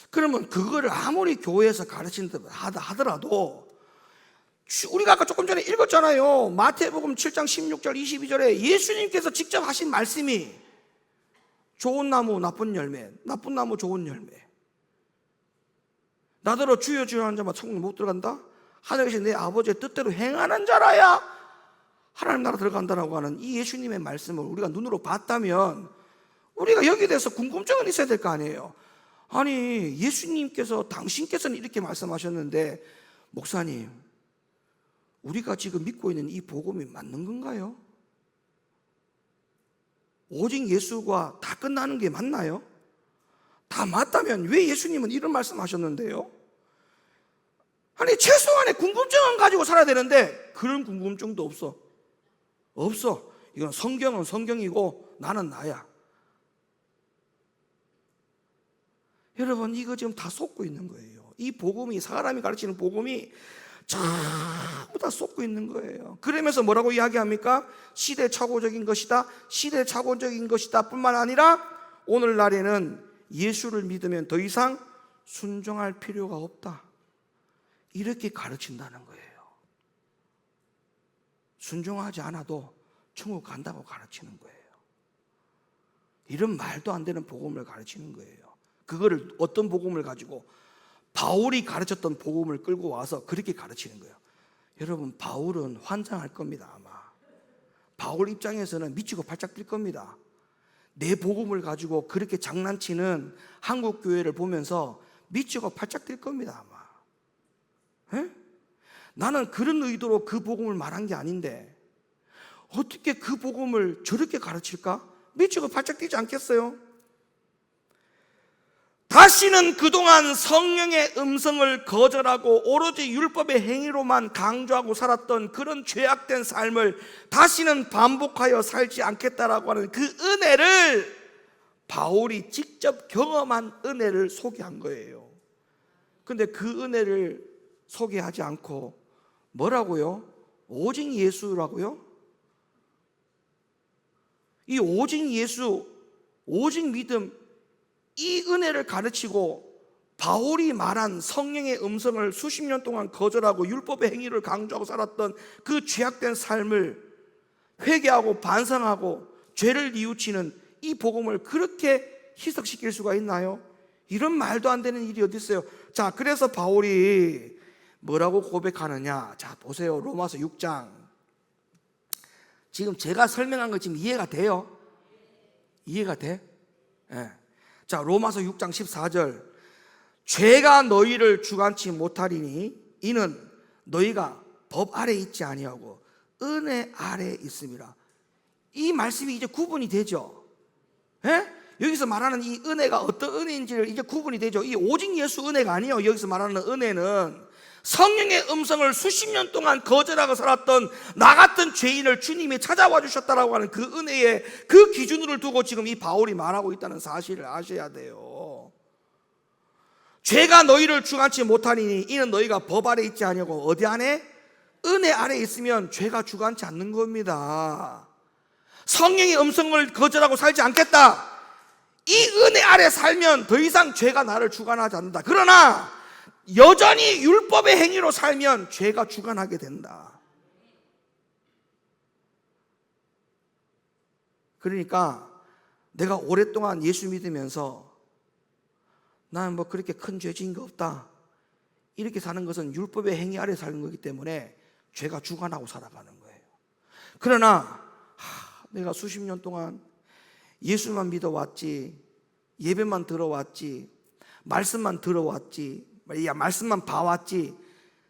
그러면 그거를 아무리 교회에서 가르친다 하더라도, 우리가 아까 조금 전에 읽었잖아요. 마태복음 7장 16절 22절에 예수님께서 직접 하신 말씀이 좋은 나무 나쁜 열매, 나쁜 나무 좋은 열매. 나더러 주여 주여 하는 자만 천국 못 들어간다? 하늘에 계신 내 아버지의 뜻대로 행하는 자라야 하나님 나라 들어간다라고 하는 이 예수님의 말씀을 우리가 눈으로 봤다면 우리가 여기에 대해서 궁금증은 있어야 될 거 아니에요. 아니, 예수님께서, 당신께서는 이렇게 말씀하셨는데, 목사님, 우리가 지금 믿고 있는 이 복음이 맞는 건가요? 오직 예수가 다 끝나는 게 맞나요? 다 맞다면 왜 예수님은 이런 말씀하셨는데요? 아니, 최소한의 궁금증은 가지고 살아야 되는데 그런 궁금증도 없어. 없어. 이건 성경은 성경이고 나는 나야. 여러분, 이거 지금 다 속고 있는 거예요. 이 복음이, 사람이 가르치는 복음이 전부 다 속고 있는 거예요. 그러면서 뭐라고 이야기합니까? 시대착오적인 것이다, 시대착오적인 것이다 뿐만 아니라 오늘날에는 예수를 믿으면 더 이상 순종할 필요가 없다, 이렇게 가르친다는 거예요. 순종하지 않아도 천국 간다고 가르치는 거예요. 이런 말도 안 되는 복음을 가르치는 거예요. 그거를, 어떤 복음을 가지고, 바울이 가르쳤던 복음을 끌고 와서 그렇게 가르치는 거예요. 여러분, 바울은 환장할 겁니다. 아마 바울 입장에서는 미치고 발작 뛸 겁니다. 내 복음을 가지고 그렇게 장난치는 한국 교회를 보면서 미치고 발작 뛸 겁니다. 아마. 에? 나는 그런 의도로 그 복음을 말한 게 아닌데 어떻게 그 복음을 저렇게 가르칠까? 미치고 발작 뛰지 않겠어요? 다시는 그동안 성령의 음성을 거절하고 오로지 율법의 행위로만 강조하고 살았던 그런 죄악된 삶을 다시는 반복하여 살지 않겠다라고 하는 그 은혜를, 바울이 직접 경험한 은혜를 소개한 거예요. 근데 그 은혜를 소개하지 않고 뭐라고요? 오직 예수라고요? 이 오직 예수, 오직 믿음, 이 은혜를 가르치고 바울이 말한 성령의 음성을 수십 년 동안 거절하고 율법의 행위를 강조하고 살았던 그 죄악된 삶을 회개하고 반성하고 죄를 뉘우치는 이 복음을 그렇게 희석시킬 수가 있나요? 이런 말도 안 되는 일이 어디 있어요? 자, 그래서 바울이 뭐라고 고백하느냐? 자, 보세요. 로마서 6장. 지금 제가 설명한 거 지금 이해가 돼요? 이해가 돼? 네. 자, 로마서 6장 14절. 죄가 너희를 주관치 못하리니 이는 너희가 법 아래 있지 아니하고 은혜 아래 있음이라. 이 말씀이 이제 구분이 되죠. 예? 여기서 말하는 이 은혜가 어떤 은혜인지를 이제 구분이 되죠. 이 오직 예수 은혜가 아니에요. 여기서 말하는 은혜는 성령의 음성을 수십 년 동안 거절하고 살았던 나 같은 죄인을 주님이 찾아와 주셨다라고 하는 그 은혜의 그 기준을 두고 지금 이 바울이 말하고 있다는 사실을 아셔야 돼요. 죄가 너희를 주관치 못하니 이는 너희가 법 아래 있지 아니하고 어디 안에? 은혜 아래 있으면 죄가 주관치 않는 겁니다. 성령의 음성을 거절하고 살지 않겠다. 이 은혜 아래 살면 더 이상 죄가 나를 주관하지 않는다. 그러나 여전히 율법의 행위로 살면 죄가 주관하게 된다. 그러니까 내가 오랫동안 예수 믿으면서 나는 뭐 그렇게 큰 죄 지은 거 없다, 이렇게 사는 것은 율법의 행위 아래 사는 거기 때문에 죄가 주관하고 살아가는 거예요. 그러나 내가 수십 년 동안 예수만 믿어왔지, 예배만 들어왔지, 말씀만 들어왔지, 말씀만 봐왔지,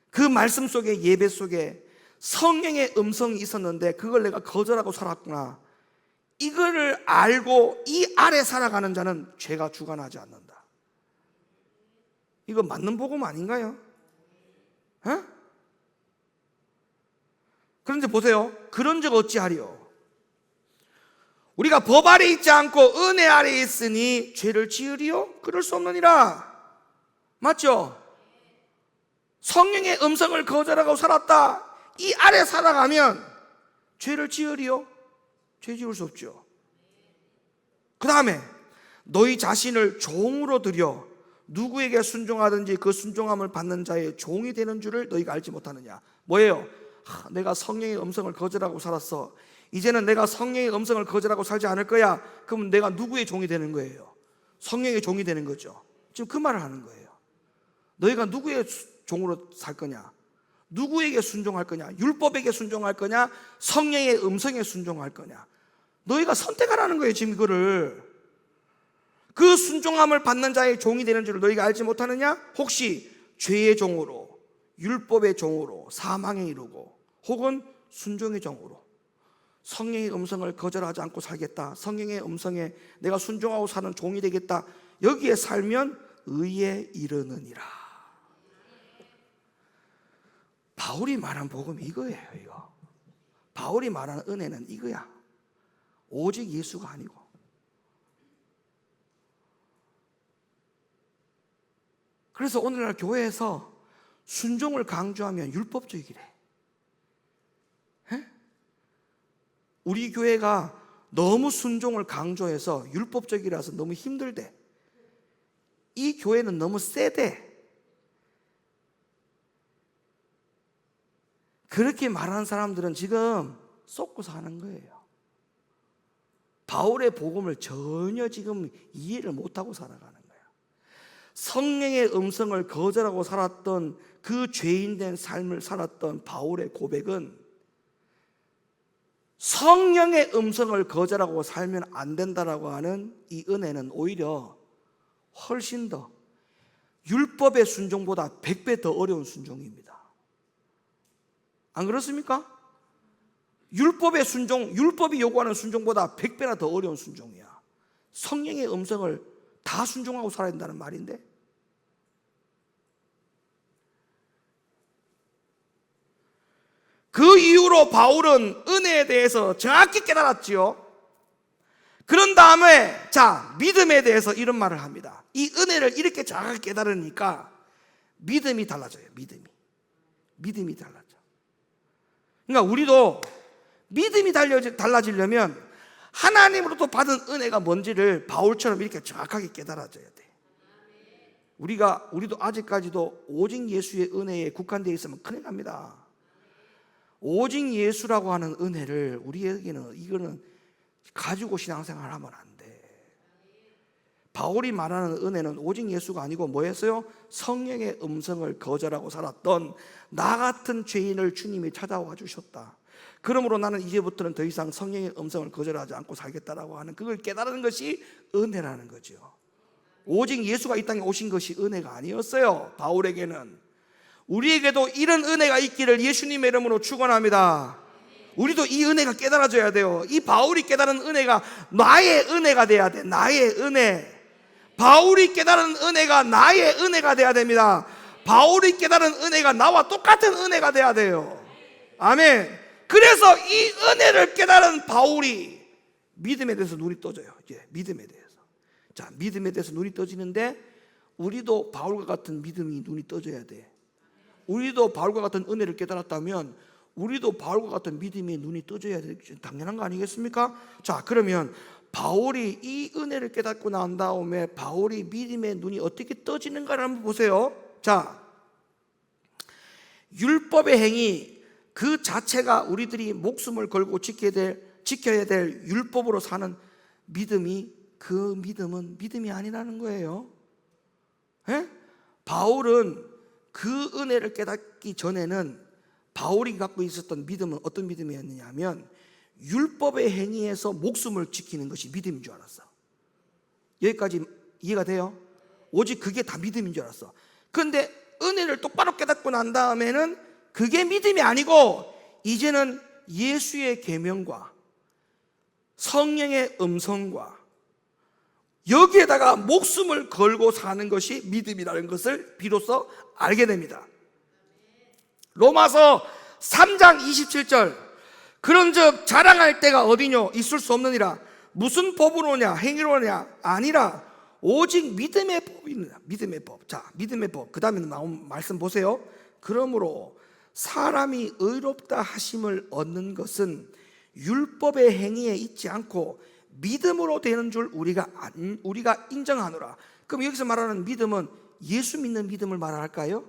그 말씀 속에, 예배 속에 성령의 음성이 있었는데 그걸 내가 거절하고 살았구나, 이거를 알고 이 아래 살아가는 자는 죄가 주관하지 않는다. 이거 맞는 복음 아닌가요? 어? 그런데 보세요. 그런 적 어찌하리요? 우리가 법 아래 있지 않고 은혜 아래 있으니 죄를 지으리요? 그럴 수 없느니라. 맞죠? 성령의 음성을 거절하고 살았다, 이 아래 살아가면 죄를 지으리요? 죄 지을 수 없죠. 그 다음에 너희 자신을 종으로 들여 누구에게 순종하든지 그 순종함을 받는 자의 종이 되는 줄을 너희가 알지 못하느냐. 뭐예요? 내가 성령의 음성을 거절하고 살았어. 이제는 내가 성령의 음성을 거절하고 살지 않을 거야. 그럼 내가 누구의 종이 되는 거예요? 성령의 종이 되는 거죠. 지금 그 말을 하는 거예요. 너희가 누구의 종으로 살 거냐? 누구에게 순종할 거냐? 율법에게 순종할 거냐? 성령의 음성에 순종할 거냐? 너희가 선택하라는 거예요. 지금 이거를. 그 순종함을 받는 자의 종이 되는 줄을 너희가 알지 못하느냐? 혹시 죄의 종으로, 율법의 종으로 사망에 이르고, 혹은 순종의 종으로 성령의 음성을 거절하지 않고 살겠다, 성령의 음성에 내가 순종하고 사는 종이 되겠다, 여기에 살면 의에 이르느니라. 바울이 말한 복음이 이거예요. 이거 바울이 말하는 은혜는 이거야. 오직 예수가 아니고. 그래서 오늘날 교회에서 순종을 강조하면 율법주의래. 우리 교회가 너무 순종을 강조해서 율법적이라서 너무 힘들대. 이 교회는 너무 세대. 그렇게 말하는 사람들은 지금 쏟고 사는 거예요. 바울의 복음을 전혀 지금 이해를 못하고 살아가는 거예요. 성령의 음성을 거절하고 살았던 그 죄인된 삶을 살았던 바울의 고백은 성령의 음성을 거절하고 살면 안 된다라고 하는 이 은혜는 오히려 훨씬 더 율법의 순종보다 100배 더 어려운 순종입니다. 안 그렇습니까? 율법의 순종, 율법이 요구하는 순종보다 100배나 더 어려운 순종이야. 성령의 음성을 다 순종하고 살아야 된다는 말인데, 그 이후로 바울은 은혜에 대해서 정확히 깨달았지요. 그런 다음에 믿음에 대해서 이런 말을 합니다. 이 은혜를 이렇게 정확히 깨달으니까 믿음이 달라져요. 믿음이 달라져. 그러니까 우리도 믿음이 달라지려면 하나님으로부터 받은 은혜가 뭔지를 바울처럼 이렇게 정확하게 깨달아져야 돼. 우리도 아직까지도 오직 예수의 은혜에 국한되어 있으면 큰일 납니다. 오직 예수라고 하는 은혜를 우리에게는 이거는 가지고 신앙생활을 하면 안 돼. 바울이 말하는 은혜는 오직 예수가 아니고 뭐였어요? 성령의 음성을 거절하고 살았던 나 같은 죄인을 주님이 찾아와 주셨다. 그러므로 나는 이제부터는 더 이상 성령의 음성을 거절하지 않고 살겠다라고 하는 그걸 깨달은 것이 은혜라는 거죠. 오직 예수가 이 땅에 오신 것이 은혜가 아니었어요. 바울에게는. 우리에게도 이런 은혜가 있기를 예수님의 이름으로 축원합니다. 우리도 이 은혜가 깨달아져야 돼요. 이 바울이 깨달은 은혜가 나의 은혜가 돼야 돼. 나의 은혜. 바울이 깨달은 은혜가 나의 은혜가 돼야 됩니다. 바울이 깨달은 은혜가 나와 똑같은 은혜가 돼야 돼요. 아멘. 그래서 이 은혜를 깨달은 바울이 믿음에 대해서 눈이 떠져요. 이제 믿음에 대해서. 자, 믿음에 대해서 눈이 떠지는데 우리도 바울과 같은 믿음이 눈이 떠져야 돼. 우리도 바울과 같은 은혜를 깨달았다면 우리도 바울과 같은 믿음이 눈이 떠져야 돼. 당연한 거 아니겠습니까? 자, 그러면 바울이 이 은혜를 깨닫고 난 다음에 바울이 믿음의 눈이 어떻게 떠지는가를 한번 보세요. 자, 율법의 행위 그 자체가 우리들이 목숨을 걸고 지켜야 될 율법으로 사는 믿음이 그 믿음은 믿음이 아니라는 거예요. 에? 바울은 그 은혜를 깨닫기 전에는 바울이 갖고 있었던 믿음은 어떤 믿음이었느냐 하면 율법의 행위에서 목숨을 지키는 것이 믿음인 줄 알았어. 여기까지 이해가 돼요? 오직 그게 다 믿음인 줄 알았어. 그런데 은혜를 똑바로 깨닫고 난 다음에는 그게 믿음이 아니고 이제는 예수의 계명과 성령의 음성과 여기에다가 목숨을 걸고 사는 것이 믿음이라는 것을 비로소 알게 됩니다. 로마서 3장 27절 그런즉 자랑할 때가 어디뇨 있을 수 없느니라 무슨 법으로냐 행위로냐 아니라 오직 믿음의 법이니라. 믿음의 법. 자, 믿음의 법. 그 다음에 나온 말씀 보세요. 그러므로 사람이 의롭다 하심을 얻는 것은 율법의 행위에 있지 않고 믿음으로 되는 줄 우리가 인정하노라. 그럼 여기서 말하는 믿음은 예수 믿는 믿음을 말할까요?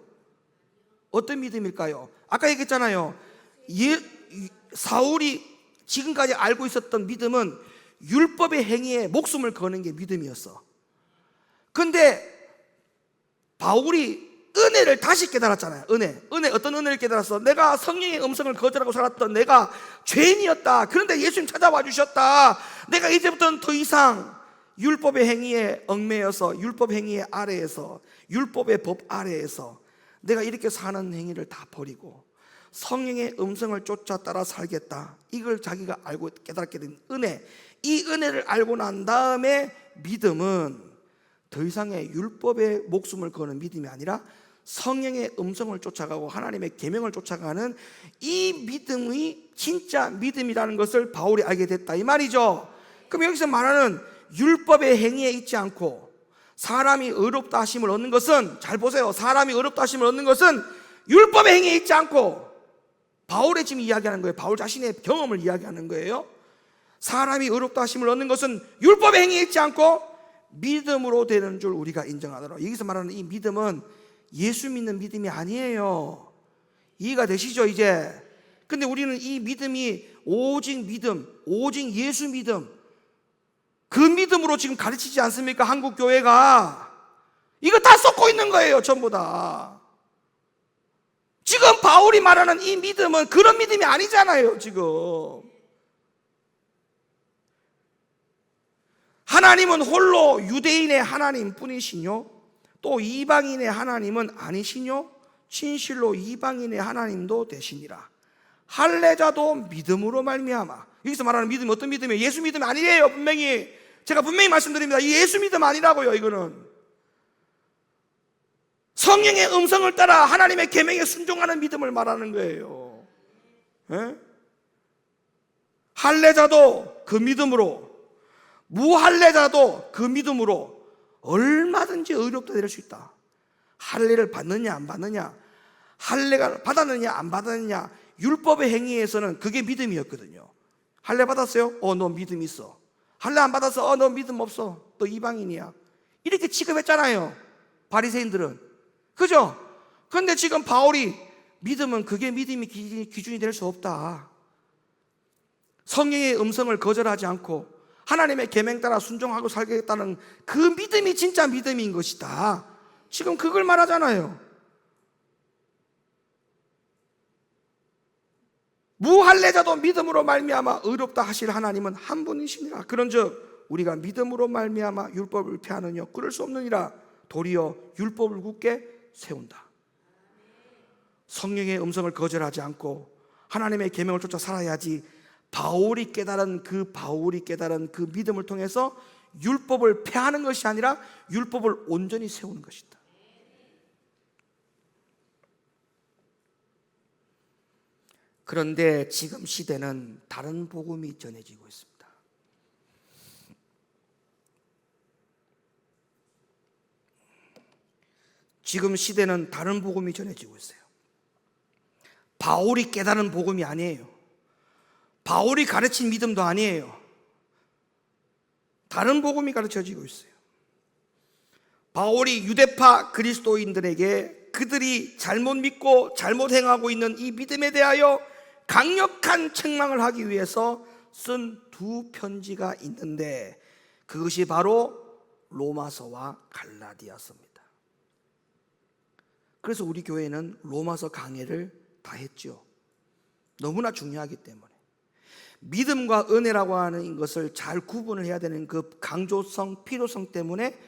어떤 믿음일까요? 아까 얘기했잖아요. 사울이 지금까지 알고 있었던 믿음은 율법의 행위에 목숨을 거는 게 믿음이었어. 근데 바울이 은혜를 다시 깨달았잖아요. 은혜 어떤 은혜를 깨달았어? 내가 성령의 음성을 거절하고 살았던 내가 죄인이었다. 그런데 예수님 찾아와 주셨다. 내가 이제부터는 더 이상 율법의 행위에 얽매여서 율법 행위의 아래에서 율법의 법 아래에서 내가 이렇게 사는 행위를 다 버리고 성령의 음성을 쫓아 따라 살겠다. 이걸 자기가 알고 깨닫게 된 은혜. 이 은혜를 알고 난 다음에 믿음은 더 이상의 율법에 목숨을 거는 믿음이 아니라 성령의 음성을 쫓아가고 하나님의 계명을 쫓아가는 이 믿음이 진짜 믿음이라는 것을 바울이 알게 됐다 이 말이죠. 그럼 여기서 말하는 율법의 행위에 있지 않고 사람이 의롭다 하심을 얻는 것은, 잘 보세요, 사람이 의롭다 하심을 얻는 것은 율법의 행위에 있지 않고, 바울의 지금 이야기하는 거예요. 바울 자신의 경험을 이야기하는 거예요. 사람이 의롭다 하심을 얻는 것은 율법의 행위에 있지 않고 믿음으로 되는 줄 우리가 인정하더라. 여기서 말하는 이 믿음은 예수 믿는 믿음이 아니에요. 이해가 되시죠 이제? 근데 우리는 이 믿음이 오직 믿음, 오직 예수 믿음, 그 믿음으로 지금 가르치지 않습니까? 한국 교회가 이거 다 쏟고 있는 거예요. 전부 다. 지금 바울이 말하는 이 믿음은 그런 믿음이 아니잖아요. 지금 하나님은 홀로 유대인의 하나님 뿐이시뇨 또 이방인의 하나님은 아니시뇨 진실로 이방인의 하나님도 되시니라. 할례자도 믿음으로 말미암아. 여기서 말하는 믿음이 어떤 믿음이에요? 예수 믿음 아니에요. 제가 분명히 말씀드립니다. 이 예수 믿음 아니라고요. 이거는 성령의 음성을 따라 하나님의 계명에 순종하는 믿음을 말하는 거예요. 예? 할례자도 그 믿음으로, 무할례자도 그 믿음으로 얼마든지 의롭다 될 수 있다. 할례를 받느냐 안 받느냐, 할례가 받았느냐 안 받았느냐, 율법의 행위에서는 그게 믿음이었거든요. 할례 받았어요? 너 믿음 있어. 할례 안 받았어? 너 믿음 없어. 너 이방인이야. 이렇게 취급했잖아요, 바리새인들은. 그죠? 그런데 지금 바울이 믿음은 그게 믿음이 기준이 될 수 없다. 성령의 음성을 거절하지 않고 하나님의 계명 따라 순종하고 살겠다는 그 믿음이 진짜 믿음인 것이다. 지금 그걸 말하잖아요. 무할례자도 믿음으로 말미암아 의롭다 하실 하나님은 한 분이시니라. 그런즉 우리가 믿음으로 말미암아 율법을 폐하느냐? 그럴 수 없느니라. 도리어 율법을 굳게 세운다. 성령의 음성을 거절하지 않고 하나님의 계명을 쫓아 살아야지 바울이 깨달은 그 믿음을 통해서 율법을 폐하는 것이 아니라 율법을 온전히 세우는 것이다. 그런데 지금 시대는 다른 복음이 전해지고 있습니다. 지금 시대는 다른 복음이 전해지고 있어요. 바울이 깨달은 복음이 아니에요. 바울이 가르친 믿음도 아니에요. 다른 복음이 가르쳐지고 있어요. 바울이 유대파 그리스도인들에게 그들이 잘못 믿고 잘못 행하고 있는 이 믿음에 대하여 강력한 책망을 하기 위해서 쓴 두 편지가 있는데 그것이 바로 로마서와 갈라디아서입니다. 그래서 우리 교회는 로마서 강해를 다 했죠. 너무나 중요하기 때문에. 믿음과 은혜라고 하는 것을 잘 구분을 해야 되는 그 강조성, 필요성 때문에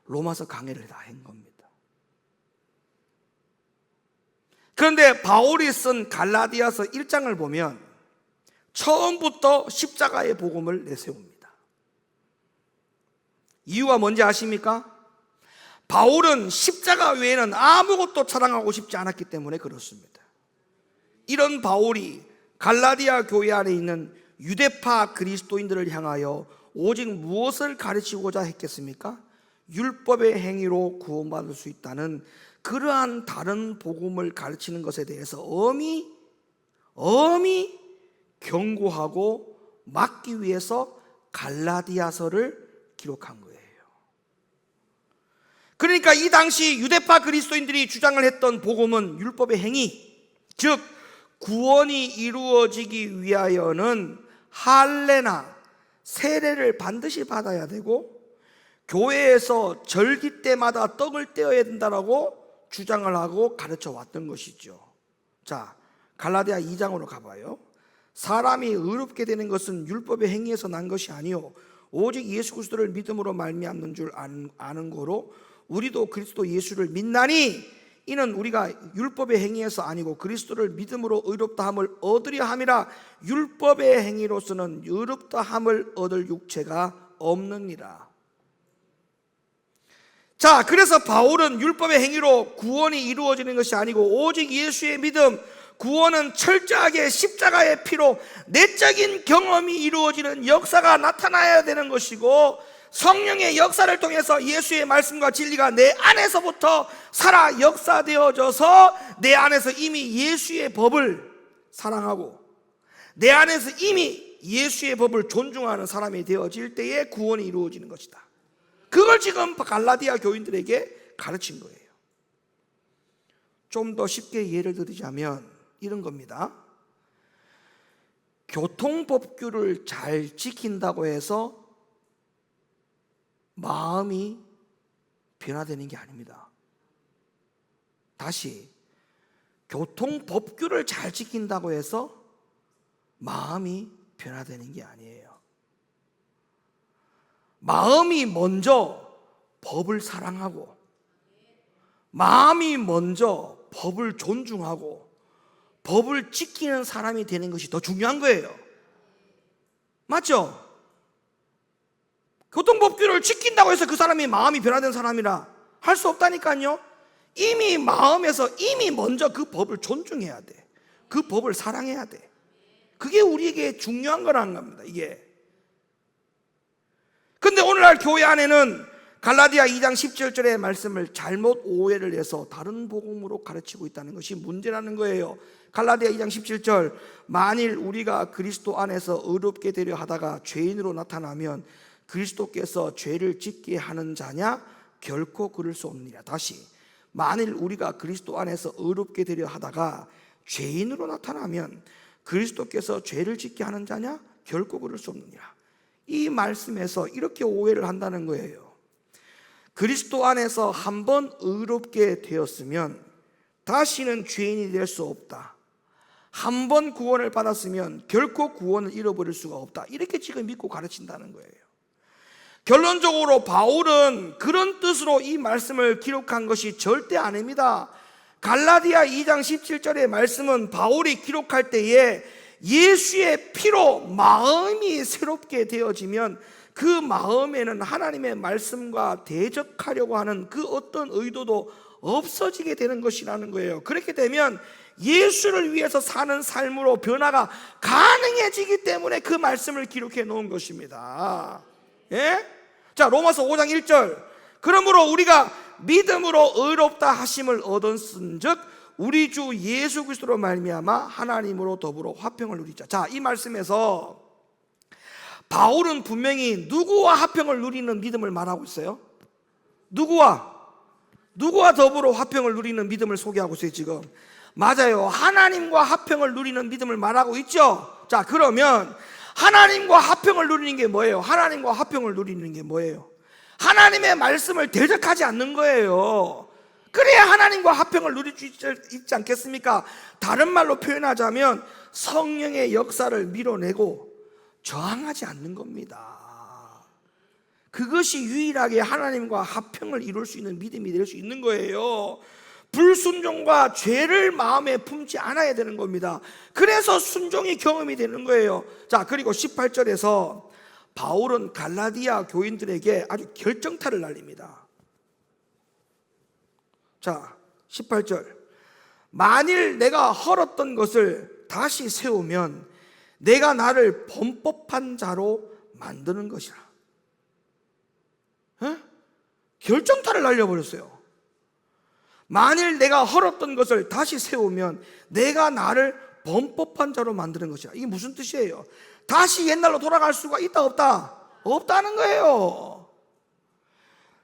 로마서 강해를 다 한 겁니다. 그런데 바울이 쓴 갈라디아서 1장을 보면 처음부터 십자가의 복음을 내세웁니다. 이유가 뭔지 아십니까? 바울은 십자가 외에는 아무것도 자랑하고 싶지 않았기 때문에 그렇습니다. 이런 바울이 갈라디아 교회 안에 있는 유대파 그리스도인들을 향하여 오직 무엇을 가르치고자 했겠습니까? 율법의 행위로 구원받을 수 있다는 그러한 다른 복음을 가르치는 것에 대해서 엄히 경고하고 막기 위해서 갈라디아서를 기록한 거예요. 그러니까 이 당시 유대파 그리스도인들이 주장을 했던 복음은 율법의 행위, 즉 구원이 이루어지기 위하여는 할례나 세례를 반드시 받아야 되고 교회에서 절기 때마다 떡을 떼어야 된다라고 주장을 하고 가르쳐 왔던 것이죠. 자, 갈라디아 2장으로 가봐요. 사람이 의롭게 되는 것은 율법의 행위에서 난 것이 아니요 오직 예수 그리스도를 믿음으로 말미암는 줄 아는 거로 우리도 그리스도 예수를 믿나니 이는 우리가 율법의 행위에서 아니고 그리스도를 믿음으로 의롭다함을 얻으려 함이라. 율법의 행위로서는 의롭다함을 얻을 육체가 없느니라. 자, 그래서 바울은 율법의 행위로 구원이 이루어지는 것이 아니고 오직 예수의 믿음, 구원은 철저하게 십자가의 피로 내적인 경험이 이루어지는 역사가 나타나야 되는 것이고 성령의 역사를 통해서 예수의 말씀과 진리가 내 안에서부터 살아 역사되어져서 내 안에서 이미 예수의 법을 사랑하고 내 안에서 이미 예수의 법을 존중하는 사람이 되어질 때에 구원이 이루어지는 것이다. 그걸 지금 갈라디아 교인들에게 가르친 거예요. 좀 더 쉽게 예를 들자면 이런 겁니다. 교통법규를 잘 지킨다고 해서 마음이 변화되는 게 아닙니다. 다시, 교통법규를 잘 지킨다고 해서 마음이 변화되는 게 아니에요. 마음이 먼저 법을 사랑하고 마음이 먼저 법을 존중하고 법을 지키는 사람이 되는 것이 더 중요한 거예요. 맞죠? 교통법규를 지킨다고 해서 그 사람이 마음이 변화된 사람이라 할 수 없다니까요. 이미 마음에서 이미 먼저 그 법을 존중해야 돼. 그 법을 사랑해야 돼. 그게 우리에게 중요한 거라는 겁니다. 이게. 근데 오늘날 교회 안에는 갈라디아 2장 17절의 말씀을 잘못 오해를 해서 다른 복음으로 가르치고 있다는 것이 문제라는 거예요. 갈라디아 2장 17절, 만일 우리가 그리스도 안에서 의롭게 되려 하다가 죄인으로 나타나면 그리스도께서 죄를 짓게 하는 자냐? 결코 그럴 수 없느니라. 다시, 만일 우리가 그리스도 안에서 의롭게 되려 하다가 죄인으로 나타나면 그리스도께서 죄를 짓게 하는 자냐? 결코 그럴 수 없느니라. 이 말씀에서 이렇게 오해를 한다는 거예요. 그리스도 안에서 한번 의롭게 되었으면 다시는 죄인이 될 수 없다. 한번 구원을 받았으면 결코 구원을 잃어버릴 수가 없다. 이렇게 지금 믿고 가르친다는 거예요. 결론적으로 바울은 그런 뜻으로 이 말씀을 기록한 것이 절대 아닙니다. 갈라디아 2장 17절의 말씀은 바울이 기록할 때에 예수의 피로 마음이 새롭게 되어지면 그 마음에는 하나님의 말씀과 대적하려고 하는 그 어떤 의도도 없어지게 되는 것이라는 거예요. 그렇게 되면 예수를 위해서 사는 삶으로 변화가 가능해지기 때문에 그 말씀을 기록해 놓은 것입니다. 예? 자, 로마서 5장 1절, 그러므로 우리가 믿음으로 의롭다 하심을 얻었은즉 우리 주 예수 그리스도로 말미암아 하나님으로 더불어 화평을 누리자. 자, 이 말씀에서 바울은 분명히 누구와 화평을 누리는 믿음을 말하고 있어요? 누구와 더불어 화평을 누리는 믿음을 소개하고 있어요 지금. 맞아요, 하나님과 화평을 누리는 믿음을 말하고 있죠. 자, 그러면 하나님과 화평을 누리는 게 뭐예요? 하나님과 화평을 누리는 게 뭐예요? 하나님의 말씀을 대적하지 않는 거예요. 그래야 하나님과 화평을 누릴 수 있지 않겠습니까? 다른 말로 표현하자면 성령의 역사를 밀어내고 저항하지 않는 겁니다. 그것이 유일하게 하나님과 화평을 이룰 수 있는 믿음이 될 수 있는 거예요. 불순종과 죄를 마음에 품지 않아야 되는 겁니다. 그래서 순종이 경험이 되는 거예요. 자, 그리고 18절에서 바울은 갈라디아 교인들에게 아주 결정타를 날립니다. 자, 18절, 만일 내가 헐었던 것을 다시 세우면 내가 나를 범법한 자로 만드는 것이라. 결정타를 날려버렸어요. 만일 내가 헐었던 것을 다시 세우면 내가 나를 범법한 자로 만드는 것이라. 이게 무슨 뜻이에요? 다시 옛날로 돌아갈 수가 있다 없다? 없다는 거예요.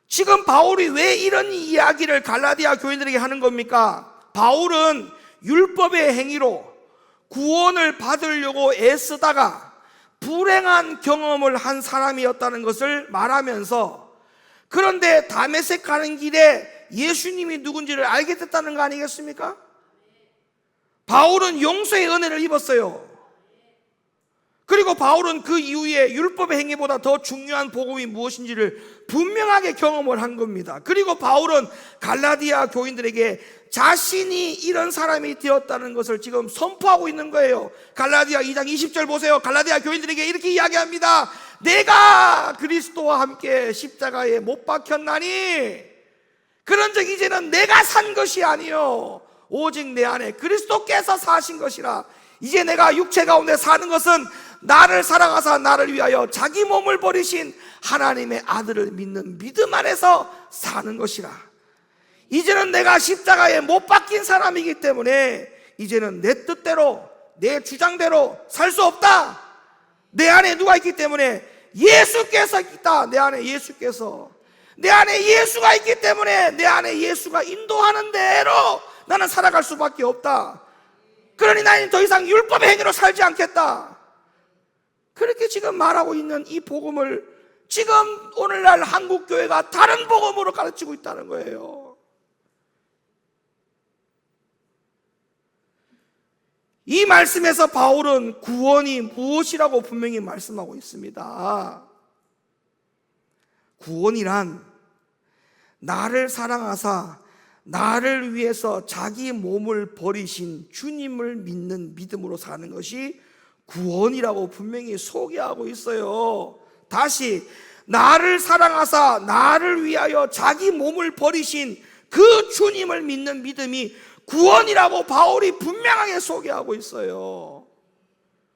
지금 바울이 왜 이런 이야기를 갈라디아 교인들에게 하는 겁니까? 바울은 율법의 행위로 구원을 받으려고 애쓰다가 불행한 경험을 한 사람이었다는 것을 말하면서, 그런데 다메섹 가는 길에 예수님이 누군지를 알게 됐다는 거 아니겠습니까? 바울은 용서의 은혜를 입었어요. 그리고 바울은 그 이후에 율법의 행위보다 더 중요한 복음이 무엇인지를 분명하게 경험을 한 겁니다. 그리고 바울은 갈라디아 교인들에게 자신이 이런 사람이 되었다는 것을 지금 선포하고 있는 거예요. 갈라디아 2장 20절 보세요. 갈라디아 교인들에게 이렇게 이야기합니다. 내가 그리스도와 함께 십자가에 못 박혔나니 그런즉 이제는 내가 산 것이 아니요 오직 내 안에 그리스도께서 사신 것이라. 이제 내가 육체 가운데 사는 것은 나를 사랑하사 나를 위하여 자기 몸을 버리신 하나님의 아들을 믿는 믿음 안에서 사는 것이라. 이제는 내가 십자가에 못 박힌 사람이기 때문에 이제는 내 뜻대로 내 주장대로 살 수 없다. 내 안에 누가 있기 때문에? 예수께서 있다. 내 안에 예수께서, 내 안에 예수가 있기 때문에 내 안에 예수가 인도하는 대로 나는 살아갈 수밖에 없다. 그러니 나는 더 이상 율법의 행위로 살지 않겠다. 그렇게 지금 말하고 있는 이 복음을 지금 오늘날 한국교회가 다른 복음으로 가르치고 있다는 거예요. 이 말씀에서 바울은 구원이 무엇이라고 분명히 말씀하고 있습니다. 구원이란 나를 사랑하사 나를 위해서 자기 몸을 버리신 주님을 믿는 믿음으로 사는 것이 구원이라고 분명히 소개하고 있어요. 다시, 나를 사랑하사 나를 위하여 자기 몸을 버리신 그 주님을 믿는 믿음이 구원이라고 바울이 분명하게 소개하고 있어요.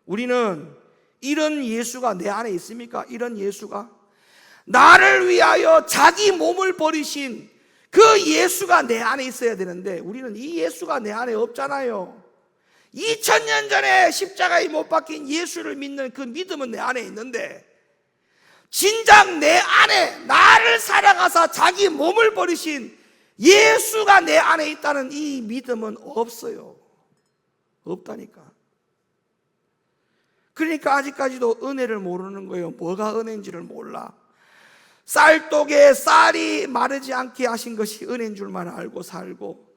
우리는 이런 예수가 내 안에 있습니까? 이런 예수가? 나를 위하여 자기 몸을 버리신 그 예수가 내 안에 있어야 되는데 우리는 이 예수가 내 안에 없잖아요. 2000년 전에 십자가에 못 박힌 예수를 믿는 그 믿음은 내 안에 있는데 진작 내 안에 나를 살아가사 자기 몸을 버리신 예수가 내 안에 있다는 이 믿음은 없어요. 없다니까. 그러니까 아직까지도 은혜를 모르는 거예요. 뭐가 은혜인지를 몰라. 쌀독에 쌀이 마르지 않게 하신 것이 은혜인 줄만 알고 살고,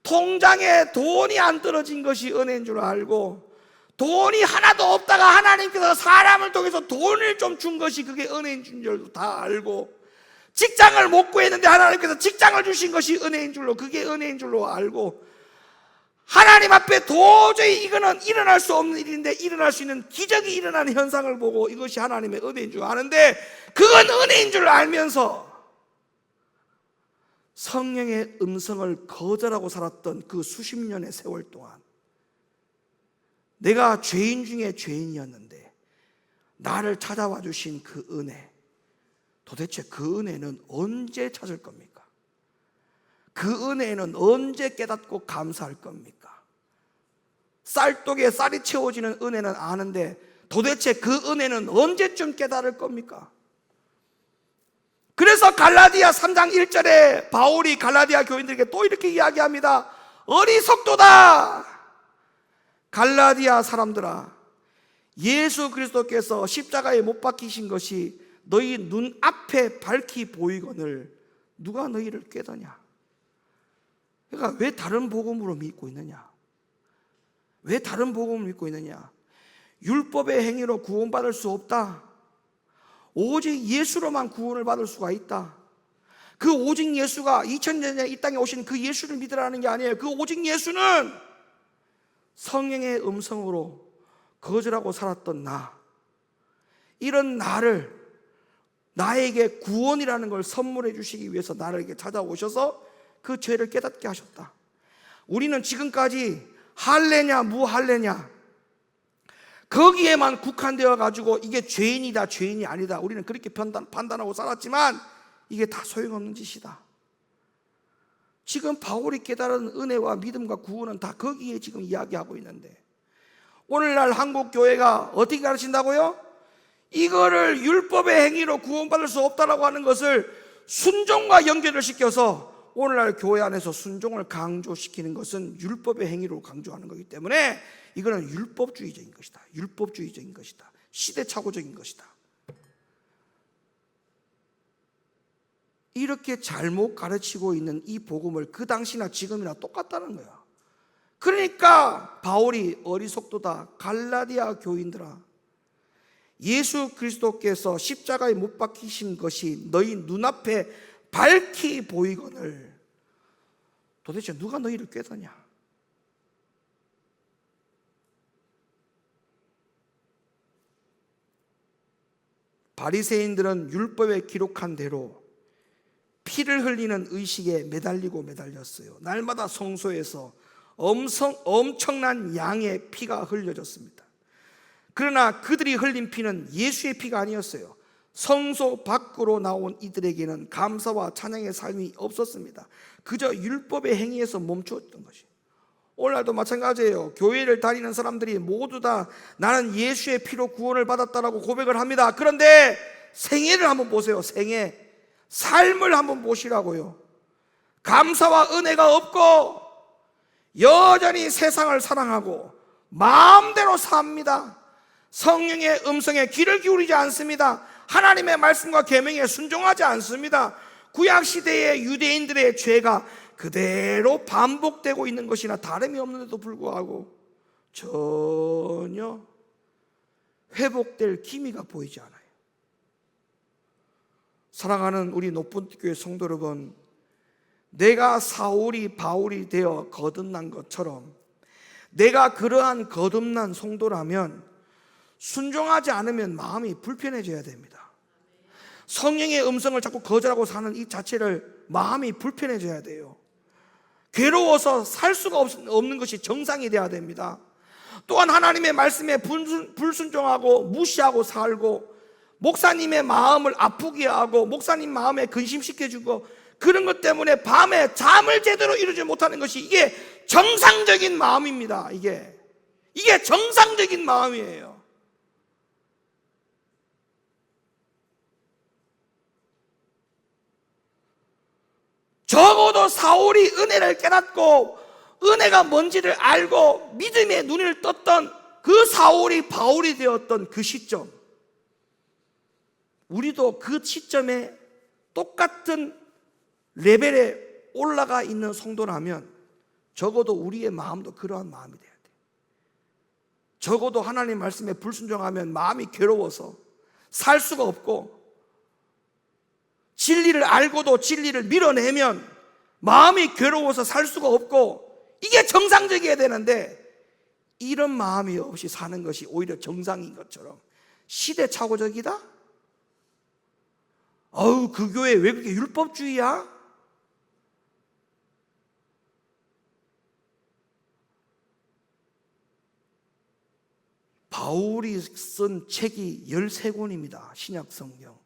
통장에 돈이 안 떨어진 것이 은혜인 줄 알고, 돈이 하나도 없다가 하나님께서 사람을 통해서 돈을 좀 준 것이 그게 은혜인 줄도 다 알고, 직장을 못 구했는데 하나님께서 직장을 주신 것이 은혜인 줄로, 그게 은혜인 줄로 알고, 하나님 앞에 도저히 이거는 일어날 수 없는 일인데 일어날 수 있는 기적이 일어나는 현상을 보고 이것이 하나님의 은혜인 줄 아는데, 그건 은혜인 줄 알면서 성령의 음성을 거절하고 살았던 그 수십 년의 세월 동안 내가 죄인 중에 죄인이었는데 나를 찾아와 주신 그 은혜, 도대체 그 은혜는 언제 찾을 겁니까? 그 은혜는 언제 깨닫고 감사할 겁니까? 쌀독에 쌀이 채워지는 은혜는 아는데 도대체 그 은혜는 언제쯤 깨달을 겁니까? 그래서 갈라디아 3장 1절에 바울이 갈라디아 교인들에게 또 이렇게 이야기합니다. 어리석도다! 갈라디아 사람들아, 예수 그리스도께서 십자가에 못 박히신 것이 너희 눈앞에 밝히 보이거늘 누가 너희를 꾀더냐? 그러니까 왜 다른 복음으로 믿고 있느냐? 왜 다른 복음을 믿고 있느냐? 율법의 행위로 구원받을 수 없다. 오직 예수로만 구원을 받을 수가 있다. 그 오직 예수가 2000년 전에 이 땅에 오신 그 예수를 믿으라는 게 아니에요. 그 오직 예수는 성령의 음성으로 거절하고 살았던 나, 이런 나를, 나에게 구원이라는 걸 선물해 주시기 위해서 나를 찾아오셔서 그 죄를 깨닫게 하셨다. 우리는 지금까지 할례냐 무할례냐 거기에만 국한되어 가지고 이게 죄인이다 죄인이 아니다, 우리는 그렇게 판단하고 살았지만 이게 다 소용없는 짓이다. 지금 바울이 깨달은 은혜와 믿음과 구원은 다 거기에 지금 이야기하고 있는데, 오늘날 한국 교회가 어떻게 가르친다고요? 이거를 율법의 행위로 구원받을 수 없다라고 하는 것을 순종과 연결을 시켜서 오늘날 교회 안에서 순종을 강조시키는 것은 율법의 행위로 강조하는 거기 때문에 이거는 율법주의적인 것이다. 율법주의적인 것이다. 시대착오적인 것이다. 이렇게 잘못 가르치고 있는 이 복음을 그 당시나 지금이나 똑같다는 거야. 그러니까 바울이 어리석도다. 갈라디아 교인들아, 예수 그리스도께서 십자가에 못 박히신 것이 너희 눈앞에 밝히 보이거늘 도대체 누가 너희를 꾀더냐? 바리새인들은 율법에 기록한 대로 피를 흘리는 의식에 매달렸어요. 날마다 성소에서 엄청난 양의 피가 흘려졌습니다. 그러나 그들이 흘린 피는 예수의 피가 아니었어요. 성소 밖으로 나온 이들에게는 감사와 찬양의 삶이 없었습니다. 그저 율법의 행위에서 멈추었던 것이. 오늘날도 마찬가지예요. 교회를 다니는 사람들이 모두 다 나는 예수의 피로 구원을 받았다라고 고백을 합니다. 그런데 생애를 한번 보세요. 생애, 삶을 한번 보시라고요. 감사와 은혜가 없고 여전히 세상을 사랑하고 마음대로 삽니다. 성령의 음성에 귀를 기울이지 않습니다. 하나님의 말씀과 계명에 순종하지 않습니다. 구약시대의 유대인들의 죄가 그대로 반복되고 있는 것이나 다름이 없는데도 불구하고 전혀 회복될 기미가 보이지 않아요. 사랑하는 우리 높은교회 성도 여러분, 내가 사울이 바울이 되어 거듭난 것처럼 내가 그러한 거듭난 성도라면 순종하지 않으면 마음이 불편해져야 됩니다. 성령의 음성을 자꾸 거절하고 사는 이 자체를 마음이 불편해져야 돼요. 괴로워서 살 수가 없는 것이 정상이 돼야 됩니다. 또한 하나님의 말씀에 불순종하고 무시하고 살고 목사님의 마음을 아프게 하고 목사님 마음에 근심시켜주고 그런 것 때문에 밤에 잠을 제대로 이루지 못하는 것이 이게 정상적인 마음입니다. 이게 정상적인 마음이에요. 적어도 사울이 은혜를 깨닫고 은혜가 뭔지를 알고 믿음의 눈을 떴던 그 사울이 바울이 되었던 그 시점, 우리도 그 시점에 똑같은 레벨에 올라가 있는 성도라면 적어도 우리의 마음도 그러한 마음이 돼야 돼요. 적어도 하나님 말씀에 불순종하면 마음이 괴로워서 살 수가 없고, 진리를 알고도 진리를 밀어내면 마음이 괴로워서 살 수가 없고, 이게 정상적이어야 되는데 이런 마음이 없이 사는 것이 오히려 정상인 것처럼 시대착오적이다? 어우, 그 교회 왜 그렇게 율법주의야? 바울이 쓴 책이 13권입니다. 신약 성경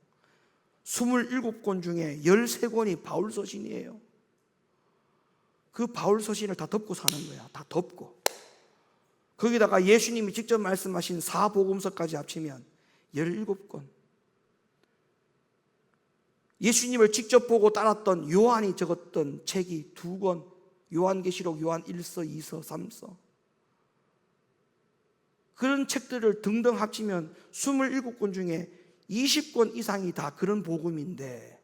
27권 중에 13권이 바울 서신이에요. 그 바울 서신을 다 덮고 사는 거야. 다 덮고. 거기다가 예수님이 직접 말씀하신 4복음서까지 합치면 17권. 예수님을 직접 보고 따랐던 요한이 적었던 책이 2권, 요한계시록, 요한 1서, 2서, 3서. 그런 책들을 등등 합치면 27권 중에 20권 이상이 다 그런 복음인데,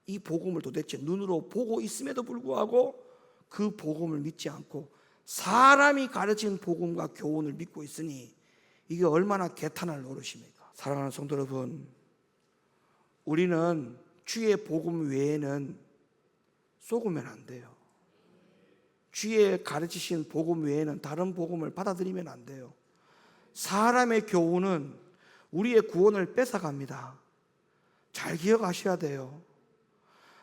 이 복음을 도대체 눈으로 보고 있음에도 불구하고 그 복음을 믿지 않고 사람이 가르친 복음과 교훈을 믿고 있으니 이게 얼마나 개탄할 노릇입니까? 사랑하는 성도 여러분, 우리는 주의 복음 외에는 쏘으면 안 돼요. 주의 가르치신 복음 외에는 다른 복음을 받아들이면 안 돼요. 사람의 교훈은 우리의 구원을 뺏어갑니다. 잘 기억하셔야 돼요.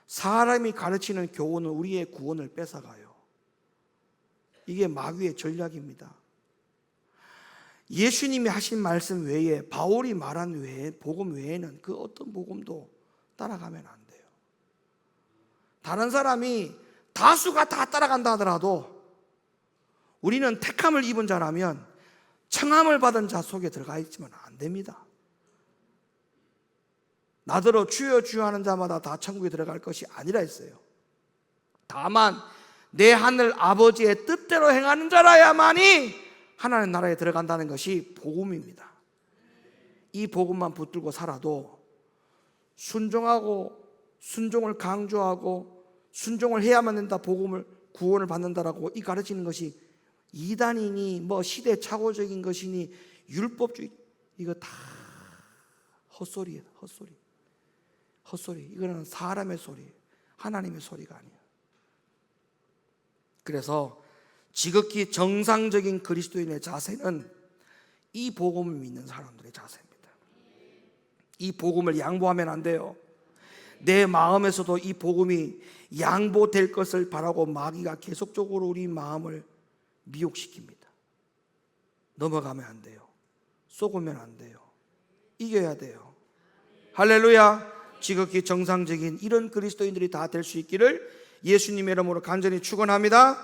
사람이 가르치는 교훈은 우리의 구원을 뺏어가요. 이게 마귀의 전략입니다. 예수님이 하신 말씀 외에, 바울이 말한 외에, 복음 외에는 그 어떤 복음도 따라가면 안 돼요. 다른 사람이 다수가 다 따라간다 하더라도 우리는 택함을 입은 자라면 청함을 받은 자 속에 들어가 있지만 안 됩니다. 나더러 주여 주여 하는 자마다 다 천국에 들어갈 것이 아니라 했어요. 다만 내 하늘 아버지의 뜻대로 행하는 자라야만이 하나님 나라에 들어간다는 것이 복음입니다. 이 복음만 붙들고 살아도 순종하고 순종을 강조하고 순종을 해야만 된다, 복음을 구원을 받는다라고 이 가르치는 것이 이단이니 뭐 시대착오적인 것이니 율법주의, 이거 다 헛소리예요. 헛소리. 이거는 사람의 소리, 하나님의 소리가 아니에요. 그래서 지극히 정상적인 그리스도인의 자세는 이 복음을 믿는 사람들의 자세입니다. 이 복음을 양보하면 안 돼요. 내 마음에서도 이 복음이 양보될 것을 바라고 마귀가 계속적으로 우리 마음을 미혹시킵니다. 넘어가면 안 돼요. 쏘으면 안 돼요. 이겨야 돼요. 할렐루야. 지극히 정상적인 이런 그리스도인들이 다 될 수 있기를 예수님의 이름으로 간절히 축원합니다.